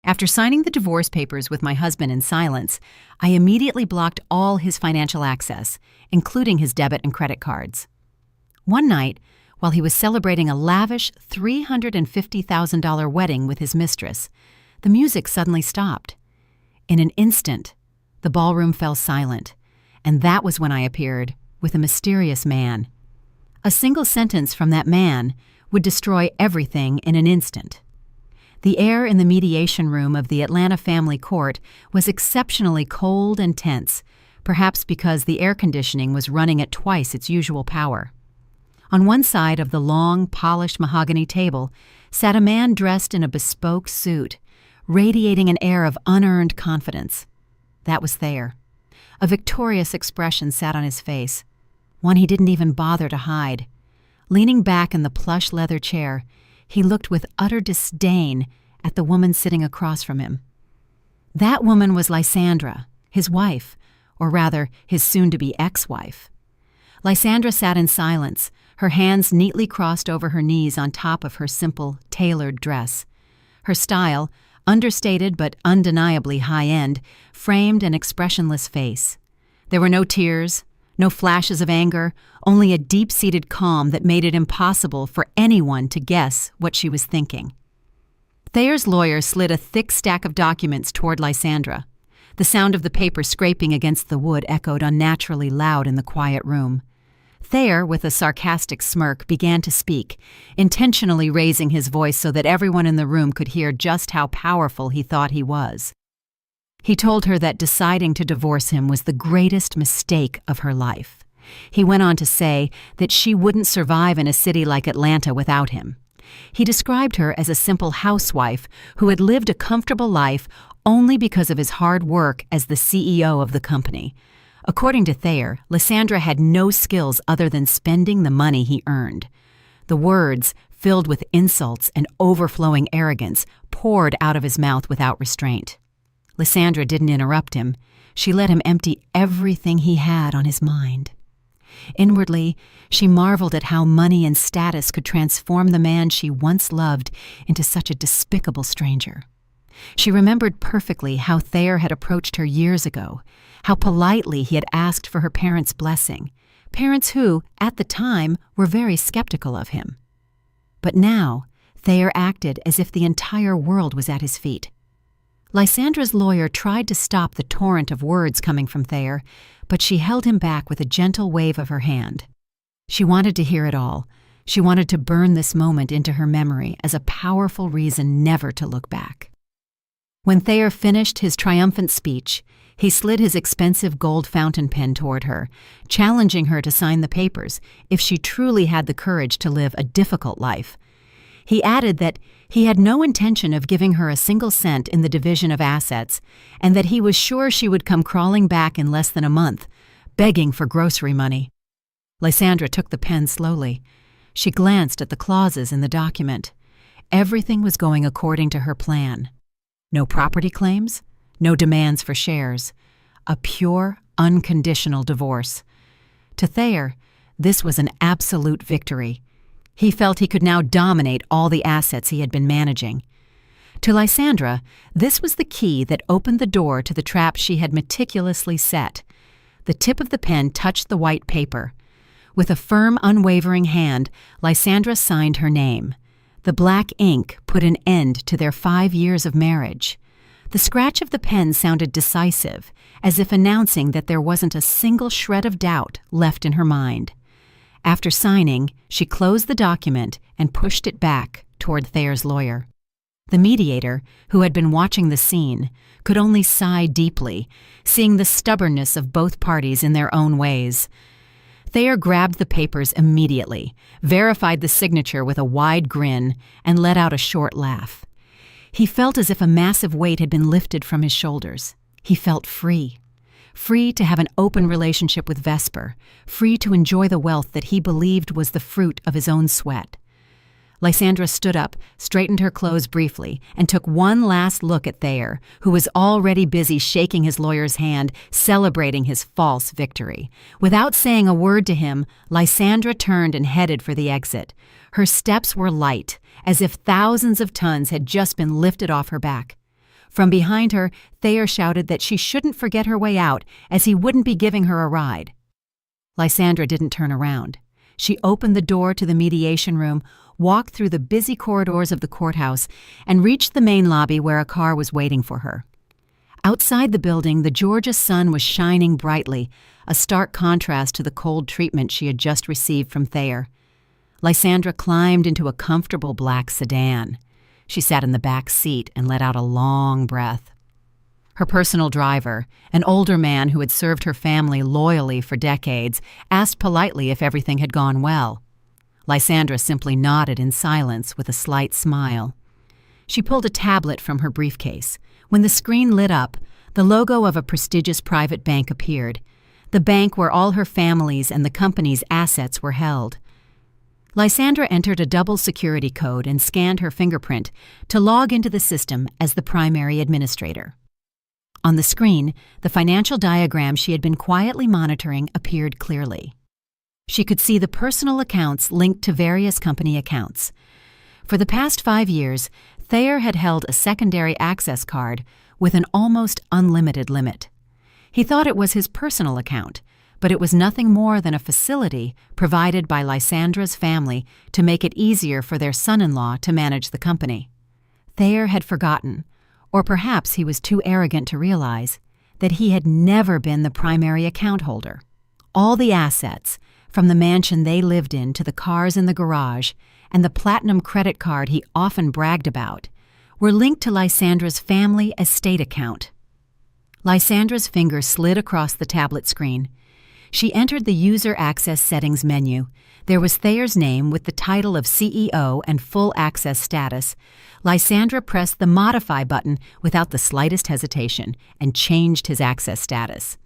After signing the divorce papers with my husband in silence, I immediately blocked all his financial access, including his debit and credit cards. One night, while he was celebrating a lavish $350,000 wedding with his mistress, the music suddenly stopped. In an instant, the ballroom fell silent, and that was when I appeared with a mysterious man. A single sentence from that man would destroy everything in an instant. The air in the mediation room of the Atlanta family court was exceptionally cold and tense, perhaps because the air conditioning was running at twice its usual power. On one side of the long, polished mahogany table sat a man dressed in a bespoke suit, radiating an air of unearned confidence. That was Thayer. A victorious expression sat on his face, one he didn't even bother to hide. Leaning back in the plush leather chair, he looked with utter disdain at the woman sitting across from him. That woman was Lysandra, his wife, or rather, his soon-to-be ex-wife. Lysandra sat in silence, her hands neatly crossed over her knees on top of her simple, tailored dress. Her style, understated but undeniably high-end, framed an expressionless face. There were no tears, no flashes of anger, only a deep-seated calm that made it impossible for anyone to guess what she was thinking. Thayer's lawyer slid a thick stack of documents toward Lysandra. The sound of the paper scraping against the wood echoed unnaturally loud in the quiet room. Thayer, with a sarcastic smirk, began to speak, intentionally raising his voice so that everyone in the room could hear just how powerful he thought he was. He told her that deciding to divorce him was the greatest mistake of her life. He went on to say that she wouldn't survive in a city like Atlanta without him. He described her as a simple housewife who had lived a comfortable life only because of his hard work as the CEO of the company. According to Thayer, Lysandra had no skills other than spending the money he earned. The words, filled with insults and overflowing arrogance, poured out of his mouth without restraint. Lysandra didn't interrupt him. She let him empty everything he had on his mind. Inwardly, she marveled at how money and status could transform the man she once loved into such a despicable stranger. She remembered perfectly how Thayer had approached her years ago, how politely he had asked for her parents' blessing, parents who, at the time, were very skeptical of him. But now, Thayer acted as if the entire world was at his feet. Lysandra's lawyer tried to stop the torrent of words coming from Thayer, but she held him back with a gentle wave of her hand. She wanted to hear it all. She wanted to burn this moment into her memory as a powerful reason never to look back. When Thayer finished his triumphant speech, he slid his expensive gold fountain pen toward her, challenging her to sign the papers if she truly had the courage to live a difficult life. He added that he had no intention of giving her a single cent in the division of assets, and that he was sure she would come crawling back in less than a month, begging for grocery money. Lysandra took the pen slowly. She glanced at the clauses in the document. Everything was going according to her plan. No property claims, no demands for shares. A pure, unconditional divorce. To Thayer, this was an absolute victory. He felt he could now dominate all the assets he had been managing. To Lysandra, this was the key that opened the door to the trap she had meticulously set. The tip of the pen touched the white paper. With a firm, unwavering hand, Lysandra signed her name. The black ink put an end to their 5 years of marriage. The scratch of the pen sounded decisive, as if announcing that there wasn't a single shred of doubt left in her mind. After signing, she closed the document and pushed it back toward Thayer's lawyer. The mediator, who had been watching the scene, could only sigh deeply, seeing the stubbornness of both parties in their own ways. Thayer grabbed the papers immediately, verified the signature with a wide grin, and let out a short laugh. He felt as if a massive weight had been lifted from his shoulders. He felt free. Free to have an open relationship with Vesper, free to enjoy the wealth that he believed was the fruit of his own sweat. Lysandra stood up, straightened her clothes briefly, and took one last look at Thayer, who was already busy shaking his lawyer's hand, celebrating his false victory. Without saying a word to him, Lysandra turned and headed for the exit. Her steps were light, as if thousands of tons had just been lifted off her back. From behind her, Thayer shouted that she shouldn't forget her way out, as he wouldn't be giving her a ride. Lysandra didn't turn around. She opened the door to the mediation room, walked through the busy corridors of the courthouse, and reached the main lobby where a car was waiting for her. Outside the building, the Georgia sun was shining brightly, a stark contrast to the cold treatment she had just received from Thayer. Lysandra climbed into a comfortable black sedan. She sat in the back seat and let out a long breath. Her personal driver, an older man who had served her family loyally for decades, asked politely if everything had gone well. Lysandra simply nodded in silence with a slight smile. She pulled a tablet from her briefcase. When the screen lit up, the logo of a prestigious private bank appeared, the bank where all her family's and the company's assets were held. Lysandra entered a double security code and scanned her fingerprint to log into the system as the primary administrator. On the screen, the financial diagram she had been quietly monitoring appeared clearly. She could see the personal accounts linked to various company accounts. For the past 5 years, Thayer had held a secondary access card with an almost unlimited limit. He thought it was his personal account, but it was nothing more than a facility provided by Lysandra's family to make it easier for their son-in-law to manage the company. Thayer had forgotten, or perhaps he was too arrogant to realize, that he had never been the primary account holder. All the assets, from the mansion they lived in to the cars in the garage and the platinum credit card he often bragged about, were linked to Lysandra's family estate account. Lysandra's finger slid across the tablet screen. She entered the User Access Settings menu. There was Thayer's name with the title of CEO and full access status. Lysandra pressed the Modify button without the slightest hesitation and changed his access status.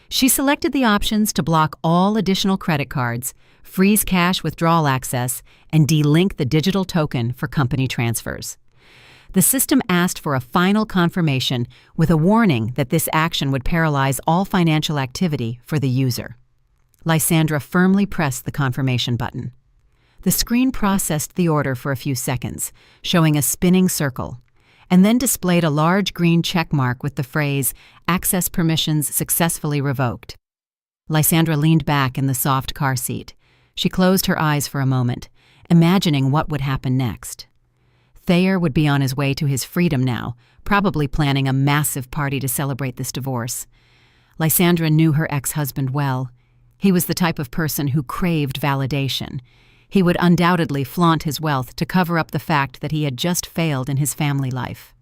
She selected the options to block all additional credit cards, freeze cash withdrawal access, and delink the digital token for company transfers. The system asked for a final confirmation with a warning that this action would paralyze all financial activity for the user. Lysandra firmly pressed the confirmation button. The screen processed the order for a few seconds, showing a spinning circle, and then displayed a large green check mark with the phrase, "Access permissions successfully revoked." Lysandra leaned back in the soft car seat. She closed her eyes for a moment, imagining what would happen next. Thayer would be on his way to his freedom now, probably planning a massive party to celebrate this divorce. Lysandra knew her ex-husband well. He was the type of person who craved validation. He would undoubtedly flaunt his wealth to cover up the fact that he had just failed in his family life.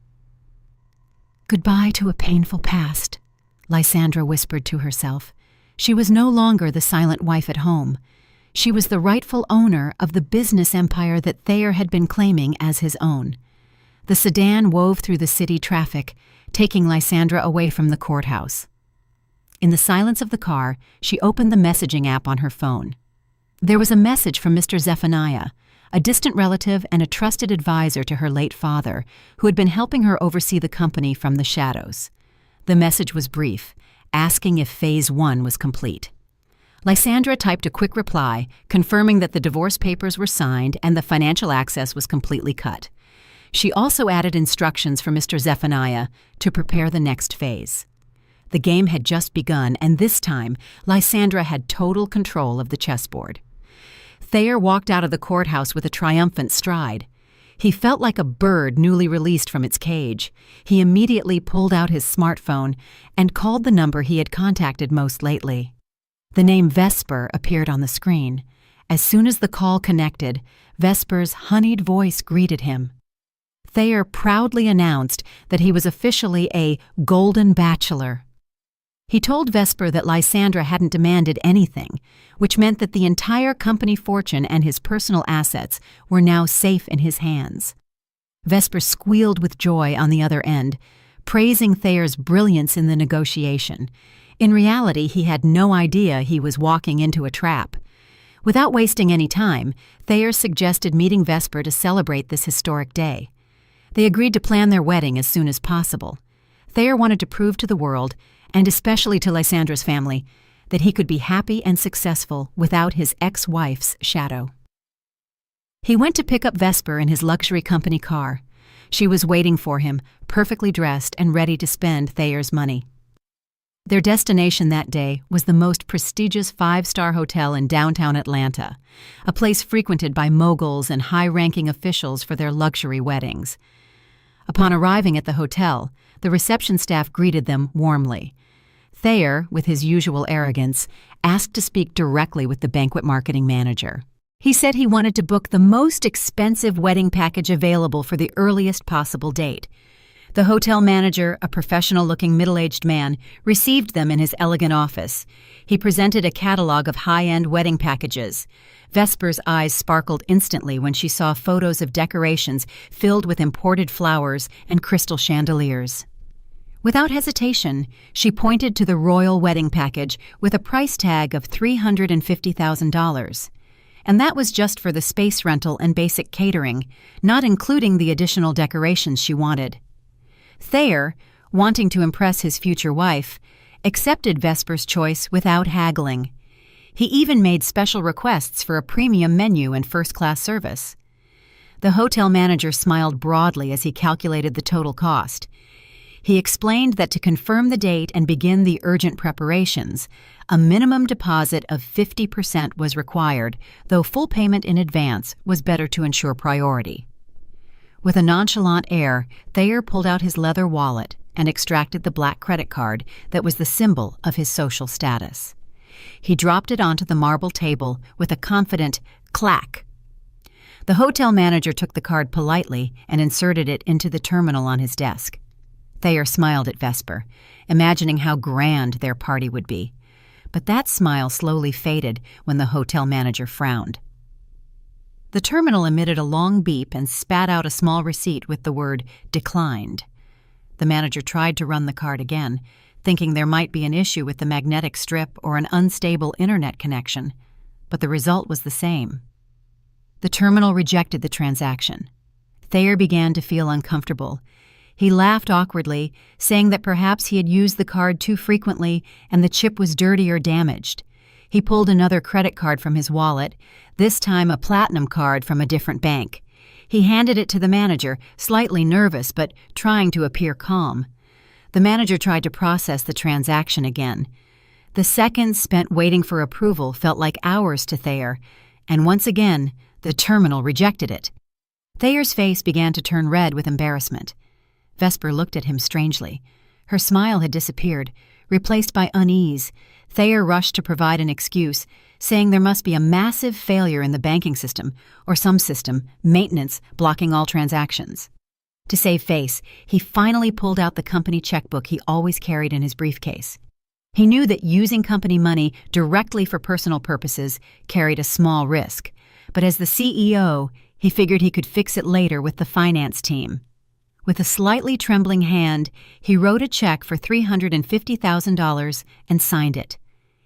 "Goodbye to a painful past," Lysandra whispered to herself. She was no longer the silent wife at home. She was the rightful owner of the business empire that Thayer had been claiming as his own. The sedan wove through the city traffic, taking Lysandra away from the courthouse. In the silence of the car, she opened the messaging app on her phone. There was a message from Mr. Zephaniah, a distant relative and a trusted advisor to her late father, who had been helping her oversee the company from the shadows. The message was brief, asking if Phase 1 was complete. Lysandra typed a quick reply, confirming that the divorce papers were signed and the financial access was completely cut. She also added instructions for Mr. Zephaniah to prepare the next phase. The game had just begun, and this time, Lysandra had total control of the chessboard. Thayer walked out of the courthouse with a triumphant stride. He felt like a bird newly released from its cage. He immediately pulled out his smartphone and called the number he had contacted most lately. The name Vesper appeared on the screen. As soon as the call connected, Vesper's honeyed voice greeted him. Thayer proudly announced that he was officially a golden bachelor. He told Vesper that Lysandra hadn't demanded anything, which meant that the entire company fortune and his personal assets were now safe in his hands. Vesper squealed with joy on the other end, praising Thayer's brilliance in the negotiation. In reality, he had no idea he was walking into a trap. Without wasting any time, Thayer suggested meeting Vesper to celebrate this historic day. They agreed to plan their wedding as soon as possible. Thayer wanted to prove to the world, and especially to Lysandra's family, that he could be happy and successful without his ex-wife's shadow. He went to pick up Vesper in his luxury company car. She was waiting for him, perfectly dressed and ready to spend Thayer's money. Their destination that day was the most prestigious five-star hotel in downtown Atlanta, a place frequented by moguls and high-ranking officials for their luxury weddings. Upon arriving at the hotel, the reception staff greeted them warmly. Thayer, with his usual arrogance, asked to speak directly with the banquet marketing manager. He said he wanted to book the most expensive wedding package available for the earliest possible date. The hotel manager, a professional-looking middle-aged man, received them in his elegant office. He presented a catalog of high-end wedding packages. Vesper's eyes sparkled instantly when she saw photos of decorations filled with imported flowers and crystal chandeliers. Without hesitation, she pointed to the royal wedding package with a price tag of $350,000. And that was just for the space rental and basic catering, not including the additional decorations she wanted. Thayer, wanting to impress his future wife, accepted Vesper's choice without haggling. He even made special requests for a premium menu and first-class service. The hotel manager smiled broadly as he calculated the total cost. He explained that to confirm the date and begin the urgent preparations, a minimum deposit of 50% was required, though full payment in advance was better to ensure priority. With a nonchalant air, Thayer pulled out his leather wallet and extracted the black credit card that was the symbol of his social status. He dropped it onto the marble table with a confident clack. The hotel manager took the card politely and inserted it into the terminal on his desk. Thayer smiled at Vesper, imagining how grand their party would be. But that smile slowly faded when the hotel manager frowned. The terminal emitted a long beep and spat out a small receipt with the word "declined." The manager tried to run the card again, thinking there might be an issue with the magnetic strip or an unstable internet connection, but the result was the same. The terminal rejected the transaction. Thayer began to feel uncomfortable. He laughed awkwardly, saying that perhaps he had used the card too frequently and the chip was dirty or damaged. He pulled another credit card from his wallet, this time a platinum card from a different bank. He handed it to the manager, slightly nervous but trying to appear calm. The manager tried to process the transaction again. The seconds spent waiting for approval felt like hours to Thayer, and once again, the terminal rejected it. Thayer's face began to turn red with embarrassment. Vesper looked at him strangely. Her smile had disappeared, replaced by unease. Thayer rushed to provide an excuse, saying there must be a massive failure in the banking system, or some system, maintenance, blocking all transactions. To save face, he finally pulled out the company checkbook he always carried in his briefcase. He knew that using company money directly for personal purposes carried a small risk, but as the CEO, he figured he could fix it later with the finance team. With a slightly trembling hand, he wrote a check for $350,000 and signed it.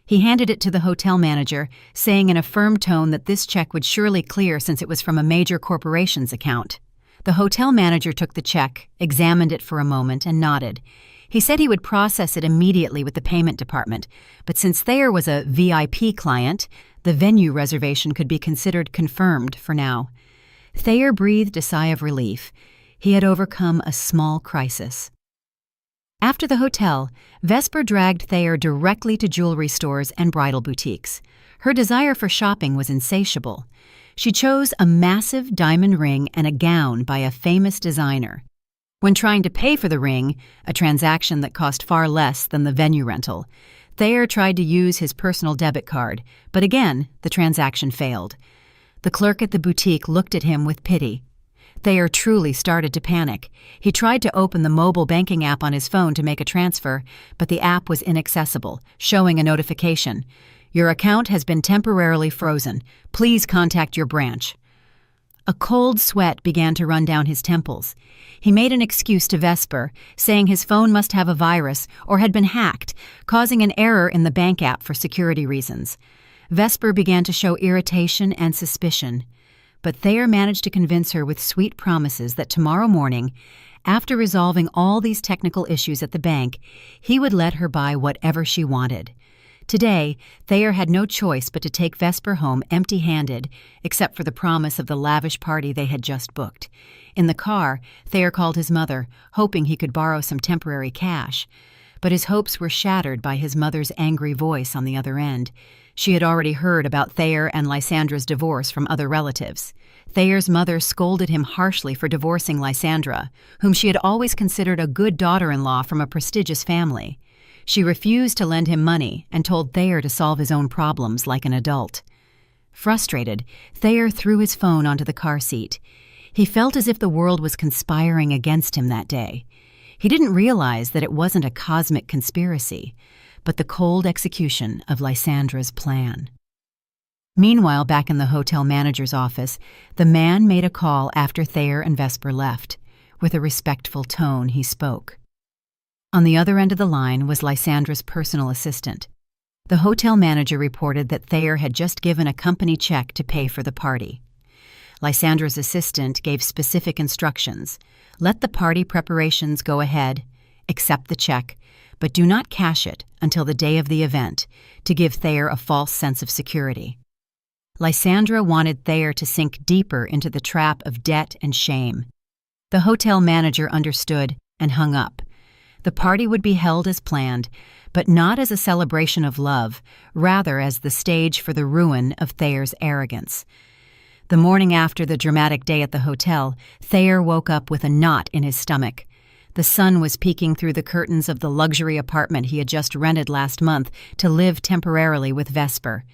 He handed it to the hotel manager, saying in a firm tone that this check would surely clear since it was from a major corporation's account. The hotel manager took the check, examined it for a moment, and nodded. He said he would process it immediately with the payment department, but since Thayer was a VIP client, the venue reservation could be considered confirmed for now. Thayer breathed a sigh of relief. He had overcome a small crisis. After the hotel, Vesper dragged Thayer directly to jewelry stores and bridal boutiques. Her desire for shopping was insatiable. She chose a massive diamond ring and a gown by a famous designer. When trying to pay for the ring, a transaction that cost far less than the venue rental, Thayer tried to use his personal debit card, but again, the transaction failed. The clerk at the boutique looked at him with pity. Thayer truly started to panic. He tried to open the mobile banking app on his phone to make a transfer, but the app was inaccessible, showing a notification. "Your account has been temporarily frozen. Please contact your branch." A cold sweat began to run down his temples. He made an excuse to Vesper, saying his phone must have a virus or had been hacked, causing an error in the bank app for security reasons. Vesper began to show irritation and suspicion. But Thayer managed to convince her with sweet promises that tomorrow morning, after resolving all these technical issues at the bank, he would let her buy whatever she wanted. Today, Thayer had no choice but to take Vesper home empty-handed, except for the promise of the lavish party they had just booked. In the car, Thayer called his mother, hoping he could borrow some temporary cash. But his hopes were shattered by his mother's angry voice on the other end. She had already heard about Thayer and Lysandra's divorce from other relatives. Thayer's mother scolded him harshly for divorcing Lysandra, whom she had always considered a good daughter-in-law from a prestigious family. She refused to lend him money and told Thayer to solve his own problems like an adult. Frustrated, Thayer threw his phone onto the car seat. He felt as if the world was conspiring against him that day. He didn't realize that it wasn't a cosmic conspiracy, but the cold execution of Lysandra's plan. Meanwhile, back in the hotel manager's office, the man made a call after Thayer and Vesper left. With a respectful tone, he spoke. On the other end of the line was Lysandra's personal assistant. The hotel manager reported that Thayer had just given a company check to pay for the party. Lysandra's assistant gave specific instructions. Let the party preparations go ahead, accept the check, but do not cash it until the day of the event to give Thayer a false sense of security. Lysandra wanted Thayer to sink deeper into the trap of debt and shame. The hotel manager understood and hung up. The party would be held as planned, but not as a celebration of love, rather as the stage for the ruin of Thayer's arrogance. The morning after the dramatic day at the hotel, Thayer woke up with a knot in his stomach. The sun was peeking through the curtains of the luxury apartment he had just rented last month to live temporarily with Vesper.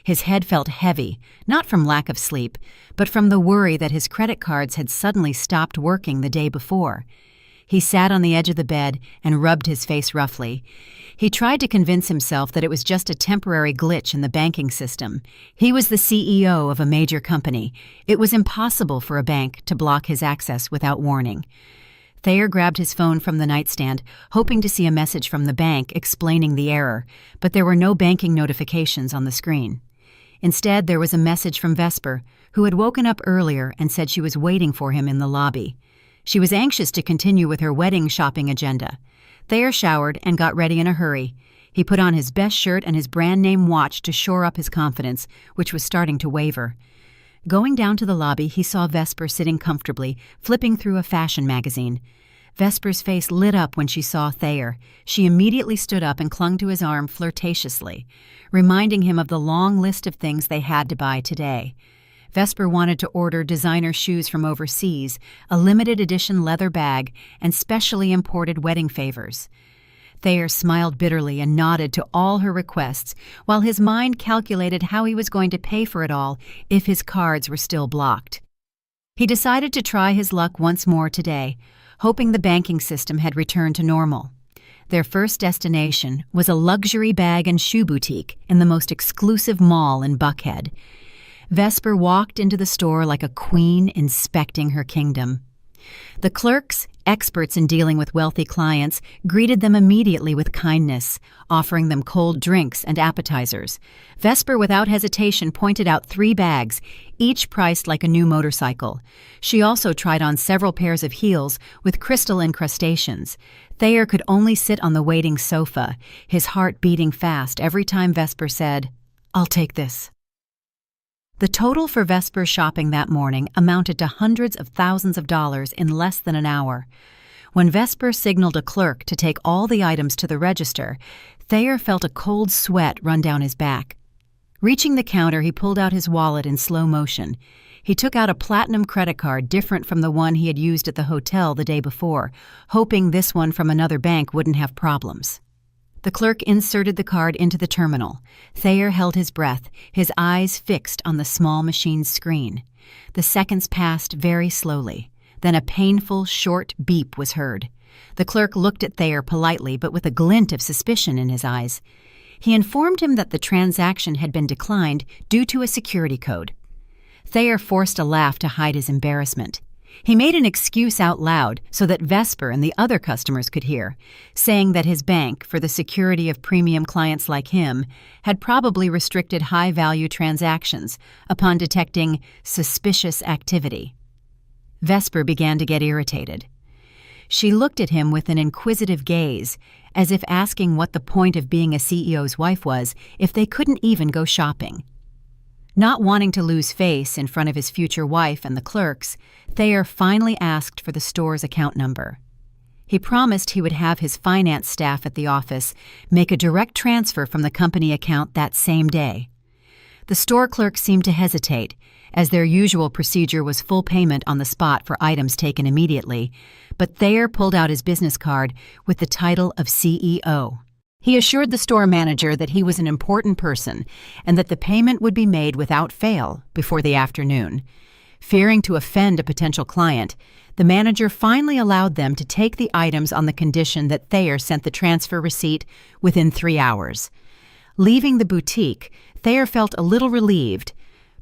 His head felt heavy, not from lack of sleep, but from the worry that his credit cards had suddenly stopped working the day before. He sat on the edge of the bed and rubbed his face roughly. He tried to convince himself that it was just a temporary glitch in the banking system. He was the CEO of a major company. It was impossible for a bank to block his access without warning. Thayer grabbed his phone from the nightstand, hoping to see a message from the bank explaining the error, but there were no banking notifications on the screen. Instead, there was a message from Vesper, who had woken up earlier and said she was waiting for him in the lobby. She was anxious to continue with her wedding shopping agenda. Thayer showered and got ready in a hurry. He put on his best shirt and his brand-name watch to shore up his confidence, which was starting to waver. Going down to the lobby, he saw Vesper sitting comfortably, flipping through a fashion magazine. Vesper's face lit up when she saw Thayer. She immediately stood up and clung to his arm flirtatiously, reminding him of the long list of things they had to buy today. Vesper wanted to order designer shoes from overseas, a limited edition leather bag, and specially imported wedding favors. Thayer smiled bitterly and nodded to all her requests, while his mind calculated how he was going to pay for it all if his cards were still blocked. He decided to try his luck once more today, hoping the banking system had returned to normal. Their first destination was a luxury bag and shoe boutique in the most exclusive mall in Buckhead. Vesper walked into the store like a queen inspecting her kingdom. The clerks, experts in dealing with wealthy clients, greeted them immediately with kindness, offering them cold drinks and appetizers. Vesper, without hesitation, pointed out 3 bags, each priced like a new motorcycle. She also tried on several pairs of heels with crystal incrustations. Thayer could only sit on the waiting sofa, his heart beating fast every time Vesper said, "I'll take this." The total for Vesper's shopping that morning amounted to hundreds of thousands of dollars in less than an hour. When Vesper signaled a clerk to take all the items to the register, Thayer felt a cold sweat run down his back. Reaching the counter, he pulled out his wallet in slow motion. He took out a platinum credit card different from the one he had used at the hotel the day before, hoping this one from another bank wouldn't have problems. The clerk inserted the card into the terminal. Thayer held his breath, his eyes fixed on the small machine's screen. The seconds passed very slowly. Then a painful, short beep was heard. The clerk looked at Thayer politely, but with a glint of suspicion in his eyes. He informed him that the transaction had been declined due to a security code. Thayer forced a laugh to hide his embarrassment. He made an excuse out loud so that Vesper and the other customers could hear, saying that his bank, for the security of premium clients like him, had probably restricted high-value transactions upon detecting suspicious activity. Vesper began to get irritated. She looked at him with an inquisitive gaze, as if asking what the point of being a CEO's wife was if they couldn't even go shopping. Not wanting to lose face in front of his future wife and the clerks, Thayer finally asked for the store's account number. He promised he would have his finance staff at the office make a direct transfer from the company account that same day. The store clerk seemed to hesitate, as their usual procedure was full payment on the spot for items taken immediately, but Thayer pulled out his business card with the title of CEO. He assured the store manager that he was an important person and that the payment would be made without fail before the afternoon. Fearing to offend a potential client, the manager finally allowed them to take the items on the condition that Thayer sent the transfer receipt within 3 hours. Leaving the boutique, Thayer felt a little relieved,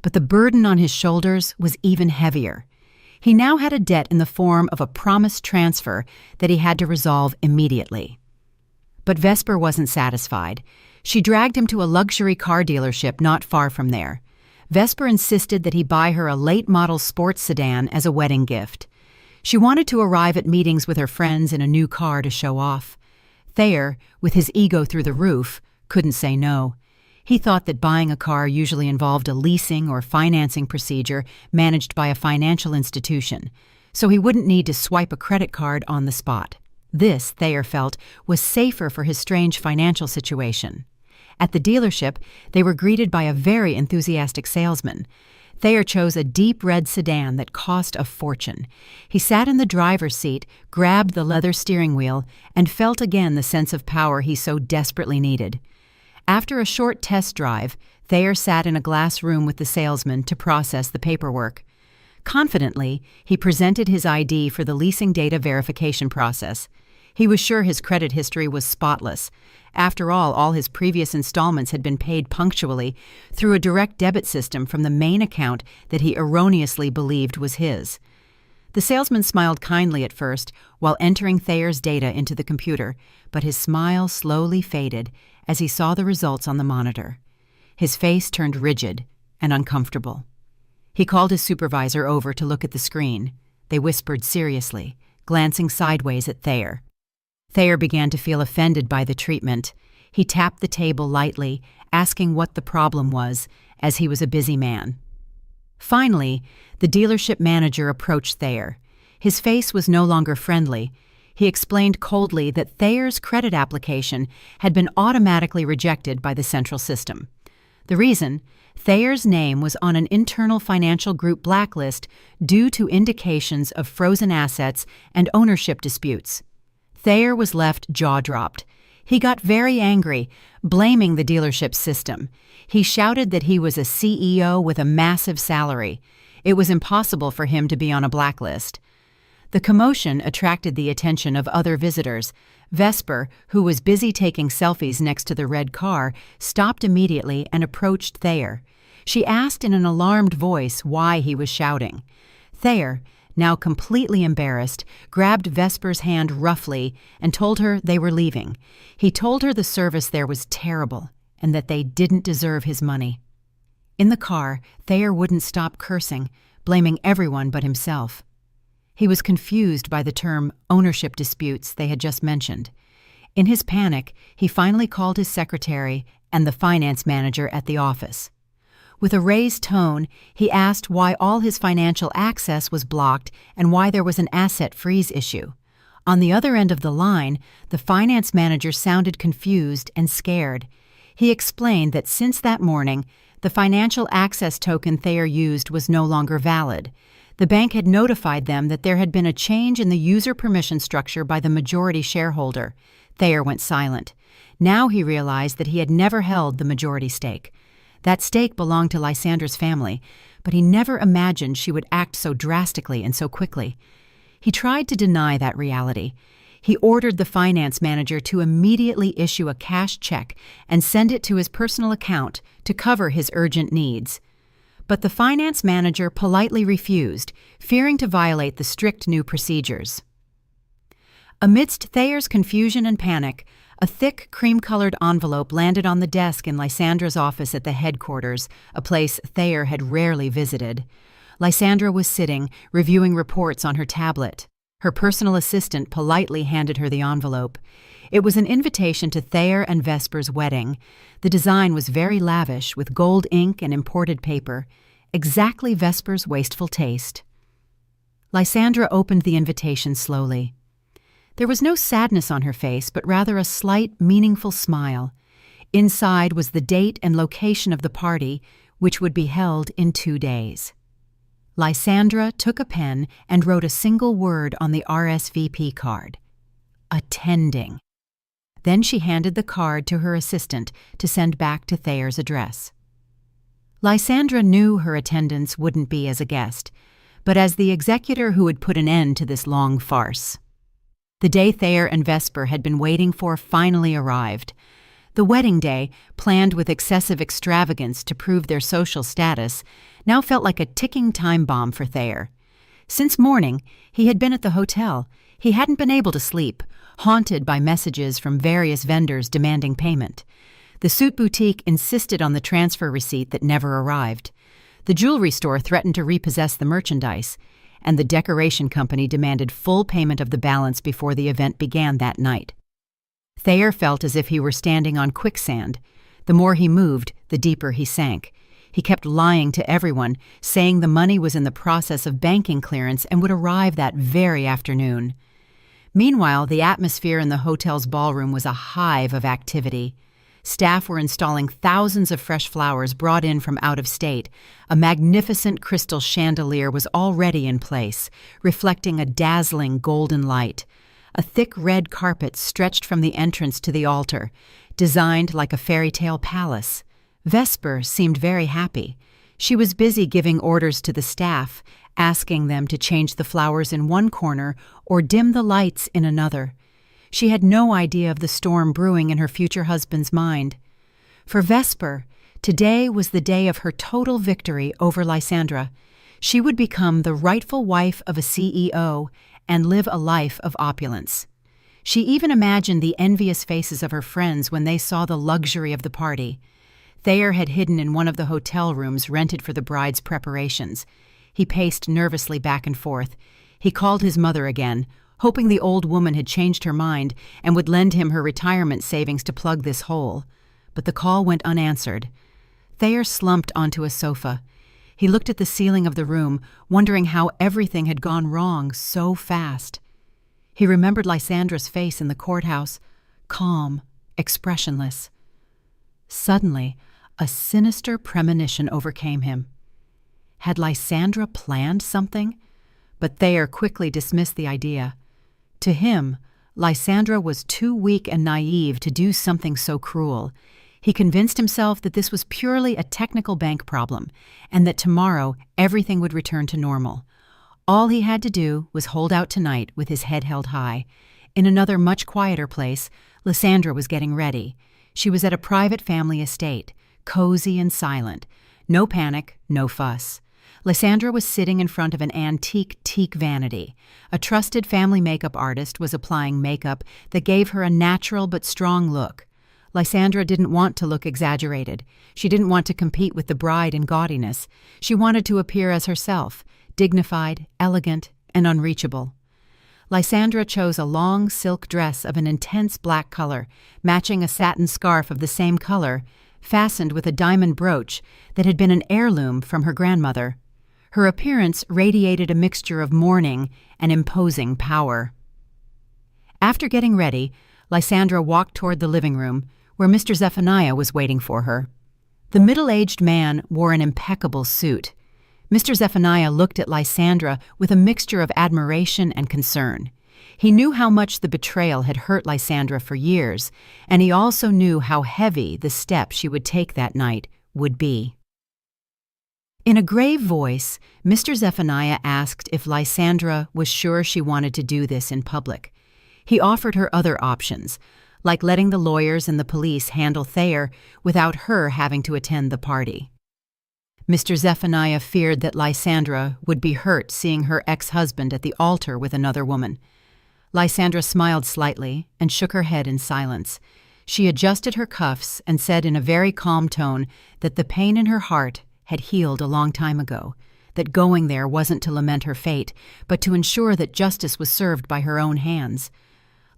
but the burden on his shoulders was even heavier. He now had a debt in the form of a promised transfer that he had to resolve immediately. But Vesper wasn't satisfied. She dragged him to a luxury car dealership not far from there. Vesper insisted that he buy her a late-model sports sedan as a wedding gift. She wanted to arrive at meetings with her friends in a new car to show off. Thayer, with his ego through the roof, couldn't say no. He thought that buying a car usually involved a leasing or financing procedure managed by a financial institution, so he wouldn't need to swipe a credit card on the spot. This, Thayer felt, was safer for his strange financial situation. At the dealership, they were greeted by a very enthusiastic salesman. Thayer chose a deep red sedan that cost a fortune. He sat in the driver's seat, grabbed the leather steering wheel, and felt again the sense of power he so desperately needed. After a short test drive, Thayer sat in a glass room with the salesman to process the paperwork. Confidently, he presented his ID for the leasing data verification process. He was sure his credit history was spotless. After all his previous installments had been paid punctually through a direct debit system from the main account that he erroneously believed was his. The salesman smiled kindly at first while entering Thayer's data into the computer, but his smile slowly faded as he saw the results on the monitor. His face turned rigid and uncomfortable. He called his supervisor over to look at the screen. They whispered seriously, glancing sideways at Thayer. Thayer began to feel offended by the treatment. He tapped the table lightly, asking what the problem was, as he was a busy man. Finally, the dealership manager approached Thayer. His face was no longer friendly. He explained coldly that Thayer's credit application had been automatically rejected by the central system. The reason? Thayer's name was on an internal financial group blacklist due to indications of frozen assets and ownership disputes. Thayer was left jaw-dropped. He got very angry, blaming the dealership system. He shouted that he was a CEO with a massive salary. It was impossible for him to be on a blacklist. The commotion attracted the attention of other visitors. Vesper, who was busy taking selfies next to the red car, stopped immediately and approached Thayer. She asked in an alarmed voice why he was shouting. Thayer, now completely embarrassed, grabbed Vesper's hand roughly and told her they were leaving. He told her the service there was terrible and that they didn't deserve his money. In the car, Thayer wouldn't stop cursing, blaming everyone but himself. He was confused by the term ownership disputes they had just mentioned. In his panic, he finally called his secretary and the finance manager at the office. With a raised tone, he asked why all his financial access was blocked and why there was an asset freeze issue. On the other end of the line, the finance manager sounded confused and scared. He explained that since that morning, the financial access token Thayer used was no longer valid. The bank had notified them that there had been a change in the user permission structure by the majority shareholder. Thayer went silent. Now he realized that he had never held the majority stake. That stake belonged to Lysandra's family, but he never imagined she would act so drastically and so quickly. He tried to deny that reality. He ordered the finance manager to immediately issue a cash check and send it to his personal account to cover his urgent needs. But the finance manager politely refused, fearing to violate the strict new procedures. Amidst Thayer's confusion and panic, a thick, cream-colored envelope landed on the desk in Lysandra's office at the headquarters, a place Thayer had rarely visited. Lysandra was sitting, reviewing reports on her tablet. Her personal assistant politely handed her the envelope. It was an invitation to Thayer and Vesper's wedding. The design was very lavish, with gold ink and imported paper, exactly Vesper's wasteful taste. Lysandra opened the invitation slowly. There was no sadness on her face, but rather a slight, meaningful smile. Inside was the date and location of the party, which would be held in 2 days. Lysandra took a pen and wrote a single word on the RSVP card: attending. Then she handed the card to her assistant to send back to Thayer's address. Lysandra knew her attendance wouldn't be as a guest, but as the executor who would put an end to this long farce. The day Thayer and Vesper had been waiting for finally arrived. The wedding day, planned with excessive extravagance to prove their social status, now felt like a ticking time bomb for Thayer. Since morning, he had been at the hotel. He hadn't been able to sleep, haunted by messages from various vendors demanding payment. The suit boutique insisted on the transfer receipt that never arrived. The jewelry store threatened to repossess the merchandise, and the decoration company demanded full payment of the balance before the event began that night. Thayer felt as if he were standing on quicksand. The more he moved, the deeper he sank. He kept lying to everyone, saying the money was in the process of banking clearance and would arrive that very afternoon. Meanwhile, the atmosphere in the hotel's ballroom was a hive of activity. Staff were installing thousands of fresh flowers brought in from out of state. A magnificent crystal chandelier was already in place, reflecting a dazzling golden light. A thick red carpet stretched from the entrance to the altar, designed like a fairy tale palace. Vesper seemed very happy. She was busy giving orders to the staff, asking them to change the flowers in one corner or dim the lights in another. She had no idea of the storm brewing in her future husband's mind. For Vesper, today was the day of her total victory over Lysandra. She would become the rightful wife of a CEO and live a life of opulence. She even imagined the envious faces of her friends when they saw the luxury of the party. Thayer had hidden in one of the hotel rooms rented for the bride's preparations. He paced nervously back and forth. He called his mother again, hoping the old woman had changed her mind and would lend him her retirement savings to plug this hole. But the call went unanswered. Thayer slumped onto a sofa. He looked at the ceiling of the room, wondering how everything had gone wrong so fast. He remembered Lysandra's face in the courthouse, calm, expressionless. Suddenly, a sinister premonition overcame him. Had Lysandra planned something? But Thayer quickly dismissed the idea. To him, Lysandra was too weak and naive to do something so cruel. He convinced himself that this was purely a technical bank problem, and that tomorrow everything would return to normal. All he had to do was hold out tonight with his head held high. In another much quieter place, Lysandra was getting ready. She was at a private family estate, cozy and silent. No panic, no fuss. Lysandra was sitting in front of an antique teak vanity. A trusted family makeup artist was applying makeup that gave her a natural but strong look. Lysandra didn't want to look exaggerated. She didn't want to compete with the bride in gaudiness. She wanted to appear as herself, dignified, elegant, and unreachable. Lysandra chose a long silk dress of an intense black color, matching a satin scarf of the same color, fastened with a diamond brooch that had been an heirloom from her grandmother. Her appearance radiated a mixture of mourning and imposing power. After getting ready, Lysandra walked toward the living room, where Mr. Zephaniah was waiting for her. The middle-aged man wore an impeccable suit. Mr. Zephaniah looked at Lysandra with a mixture of admiration and concern. He knew how much the betrayal had hurt Lysandra for years, and he also knew how heavy the step she would take that night would be. In a grave voice, Mr. Zephaniah asked if Lysandra was sure she wanted to do this in public. He offered her other options, like letting the lawyers and the police handle Thayer without her having to attend the party. Mr. Zephaniah feared that Lysandra would be hurt seeing her ex-husband at the altar with another woman. Lysandra smiled slightly and shook her head in silence. She adjusted her cuffs and said in a very calm tone that the pain in her heart had healed a long time ago, that going there wasn't to lament her fate, but to ensure that justice was served by her own hands.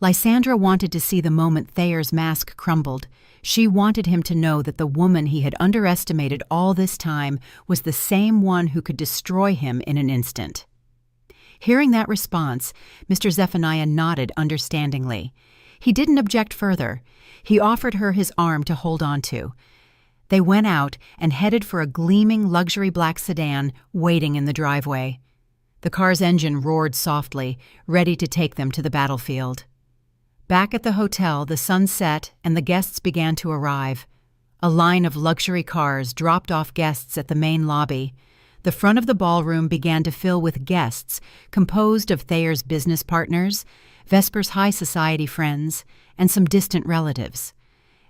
Lysandra wanted to see the moment Thayer's mask crumbled. She wanted him to know that the woman he had underestimated all this time was the same one who could destroy him in an instant. Hearing that response, Mr. Zephaniah nodded understandingly. He didn't object further. He offered her his arm to hold on to. They went out and headed for a gleaming luxury black sedan waiting in the driveway. The car's engine roared softly, ready to take them to the battlefield. Back at the hotel, the sun set and the guests began to arrive. A line of luxury cars dropped off guests at the main lobby. The front of the ballroom began to fill with guests composed of Thayer's business partners, Vesper's high society friends, and some distant relatives.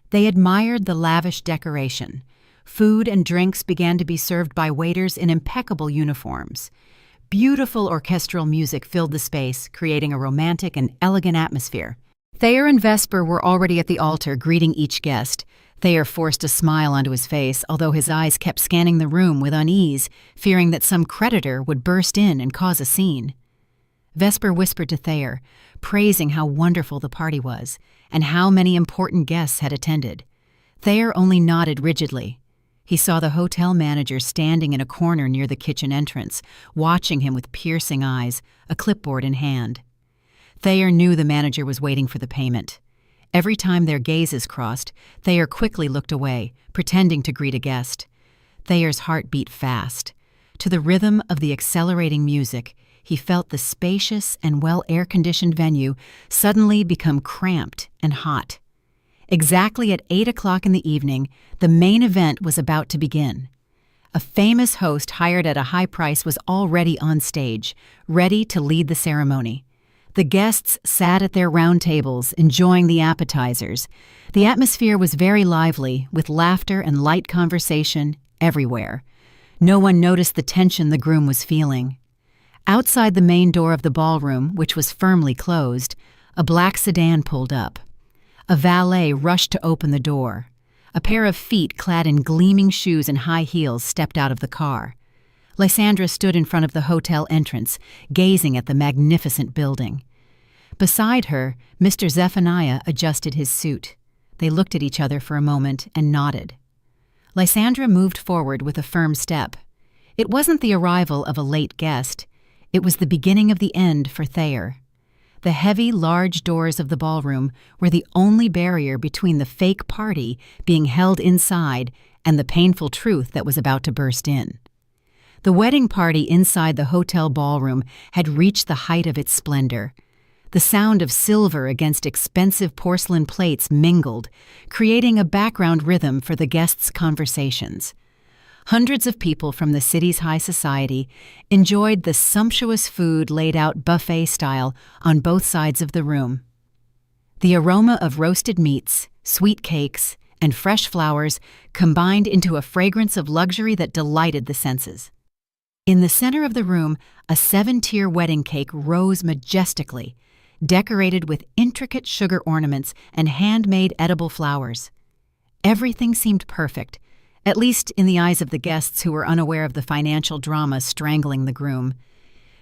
They admired the lavish decoration. Food and drinks began to be served by waiters in impeccable uniforms. Beautiful orchestral music filled the space, creating a romantic and elegant atmosphere. Thayer and Vesper were already at the altar, greeting each guest. Thayer forced a smile onto his face, although his eyes kept scanning the room with unease, fearing that some creditor would burst in and cause a scene. Vesper whispered to Thayer, praising how wonderful the party was, and how many important guests had attended. Thayer only nodded rigidly. He saw the hotel manager standing in a corner near the kitchen entrance, watching him with piercing eyes, a clipboard in hand. Thayer knew the manager was waiting for the payment. Every time their gazes crossed, Thayer quickly looked away, pretending to greet a guest. Thayer's heart beat fast. To the rhythm of the accelerating music, he felt the spacious and well-air-conditioned venue suddenly become cramped and hot. Exactly at 8 o'clock in the evening, the main event was about to begin. A famous host hired at a high price was already on stage, ready to lead the ceremony. The guests sat at their round tables, enjoying the appetizers. The atmosphere was very lively, with laughter and light conversation everywhere. No one noticed the tension the groom was feeling. Outside the main door of the ballroom, which was firmly closed, a black sedan pulled up. A valet rushed to open the door. A pair of feet clad in gleaming shoes and high heels stepped out of the car. Lysandra stood in front of the hotel entrance, gazing at the magnificent building. Beside her, Mr. Zephaniah adjusted his suit. They looked at each other for a moment and nodded. Lysandra moved forward with a firm step. It wasn't the arrival of a late guest. It was the beginning of the end for Thayer. The heavy, large doors of the ballroom were the only barrier between the fake party being held inside and the painful truth that was about to burst in. The wedding party inside the hotel ballroom had reached the height of its splendor. The sound of silver against expensive porcelain plates mingled, creating a background rhythm for the guests' conversations. Hundreds of people from the city's high society enjoyed the sumptuous food laid out buffet style on both sides of the room. The aroma of roasted meats, sweet cakes, and fresh flowers combined into a fragrance of luxury that delighted the senses. In the center of the room, a 7-tier wedding cake rose majestically, decorated with intricate sugar ornaments and handmade edible flowers. Everything seemed perfect, at least in the eyes of the guests who were unaware of the financial drama strangling the groom.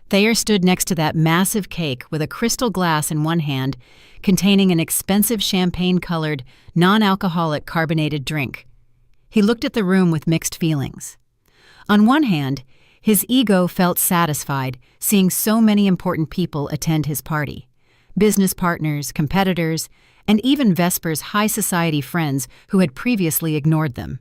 Thayer stood next to that massive cake with a crystal glass in one hand containing an expensive champagne-colored, non-alcoholic carbonated drink. He looked at the room with mixed feelings. On one hand, his ego felt satisfied seeing so many important people attend his party. Business partners, competitors, and even Vesper's high society friends who had previously ignored them.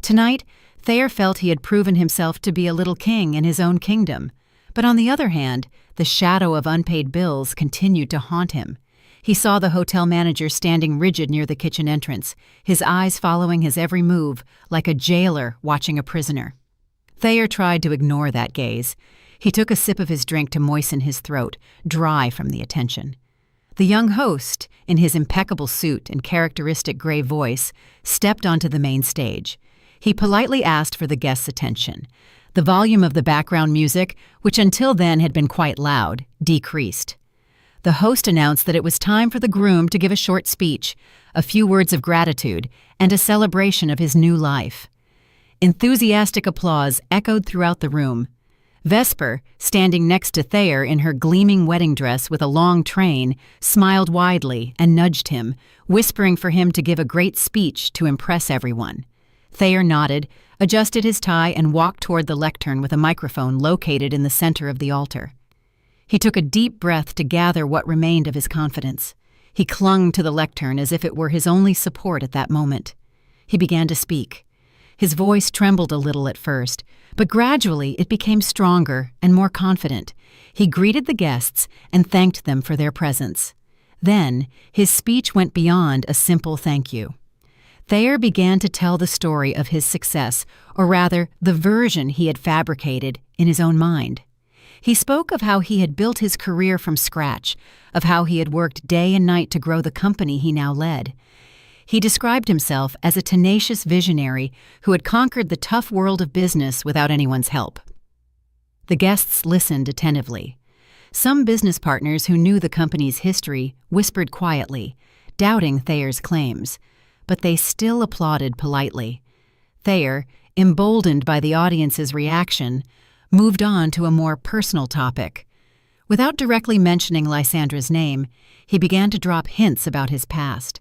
Tonight, Thayer felt he had proven himself to be a little king in his own kingdom. But on the other hand, the shadow of unpaid bills continued to haunt him. He saw the hotel manager standing rigid near the kitchen entrance, his eyes following his every move like a jailer watching a prisoner. Thayer tried to ignore that gaze. He took a sip of his drink to moisten his throat, dry from the attention. The young host, in his impeccable suit and characteristic gray voice, stepped onto the main stage. He politely asked for the guests' attention. The volume of the background music, which until then had been quite loud, decreased. The host announced that it was time for the groom to give a short speech, a few words of gratitude, and a celebration of his new life. Enthusiastic applause echoed throughout the room. Vesper, standing next to Thayer in her gleaming wedding dress with a long train, smiled widely and nudged him, whispering for him to give a great speech to impress everyone. Thayer nodded, adjusted his tie, and walked toward the lectern with a microphone located in the center of the altar. He took a deep breath to gather what remained of his confidence. He clung to the lectern as if it were his only support at that moment. He began to speak. His voice trembled a little at first, but gradually it became stronger and more confident. He greeted the guests and thanked them for their presence. Then, his speech went beyond a simple thank you. Thayer began to tell the story of his success, or rather, the version he had fabricated in his own mind. He spoke of how he had built his career from scratch, of how he had worked day and night to grow the company he now led. He described himself as a tenacious visionary who had conquered the tough world of business without anyone's help. The guests listened attentively. Some business partners who knew the company's history whispered quietly, doubting Thayer's claims, but they still applauded politely. Thayer, emboldened by the audience's reaction, moved on to a more personal topic. Without directly mentioning Lysandra's name, he began to drop hints about his past.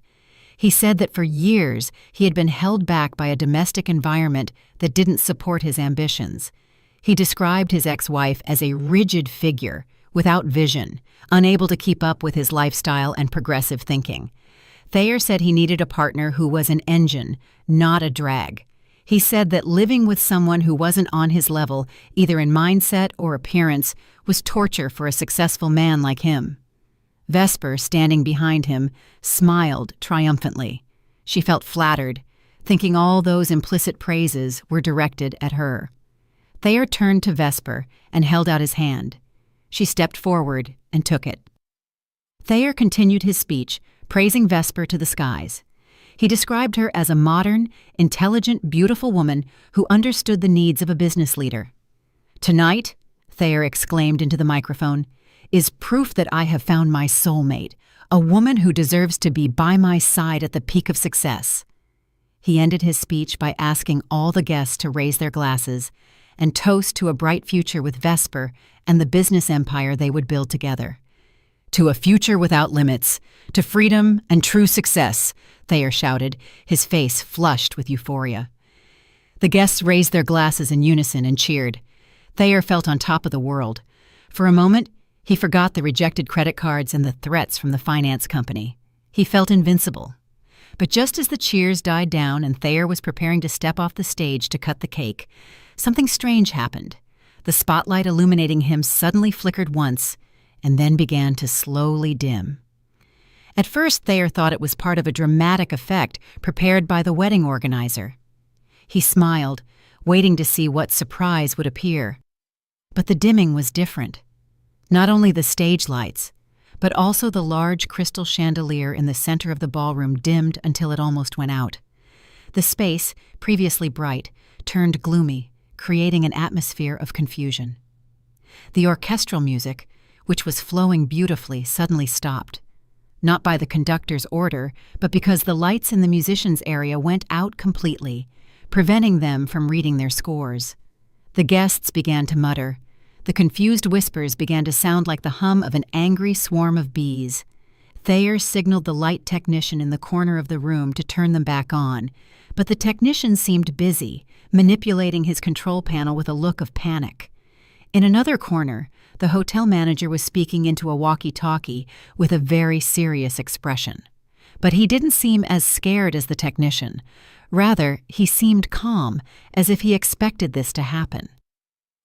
He said that for years he had been held back by a domestic environment that didn't support his ambitions. He described his ex-wife as a rigid figure, without vision, unable to keep up with his lifestyle and progressive thinking. Thayer said he needed a partner who was an engine, not a drag. He said that living with someone who wasn't on his level, either in mindset or appearance, was torture for a successful man like him. Vesper, standing behind him, smiled triumphantly. She felt flattered, thinking all those implicit praises were directed at her. Thayer turned to Vesper and held out his hand. She stepped forward and took it. Thayer continued his speech, praising Vesper to the skies. He described her as a modern, intelligent, beautiful woman who understood the needs of a business leader. "Tonight," Thayer exclaimed into the microphone, "is proof that I have found my soulmate, a woman who deserves to be by my side at the peak of success." He ended his speech by asking all the guests to raise their glasses and toast to a bright future with Vesper and the business empire they would build together. "To a future without limits, to freedom and true success," Thayer shouted, his face flushed with euphoria. The guests raised their glasses in unison and cheered. Thayer felt on top of the world. For a moment, he forgot the rejected credit cards and the threats from the finance company. He felt invincible. But just as the cheers died down and Thayer was preparing to step off the stage to cut the cake, something strange happened. The spotlight illuminating him suddenly flickered once and then began to slowly dim. At first, Thayer thought it was part of a dramatic effect prepared by the wedding organizer. He smiled, waiting to see what surprise would appear. But the dimming was different. Not only the stage lights, but also the large crystal chandelier in the center of the ballroom dimmed until it almost went out. The space, previously bright, turned gloomy, creating an atmosphere of confusion. The orchestral music, which was flowing beautifully, suddenly stopped. Not by the conductor's order, but because the lights in the musicians' area went out completely, preventing them from reading their scores. The guests began to mutter. The confused whispers began to sound like the hum of an angry swarm of bees. Thayer signaled the light technician in the corner of the room to turn them back on, but the technician seemed busy, manipulating his control panel with a look of panic. In another corner, the hotel manager was speaking into a walkie-talkie with a very serious expression. But he didn't seem as scared as the technician. Rather, he seemed calm, as if he expected this to happen.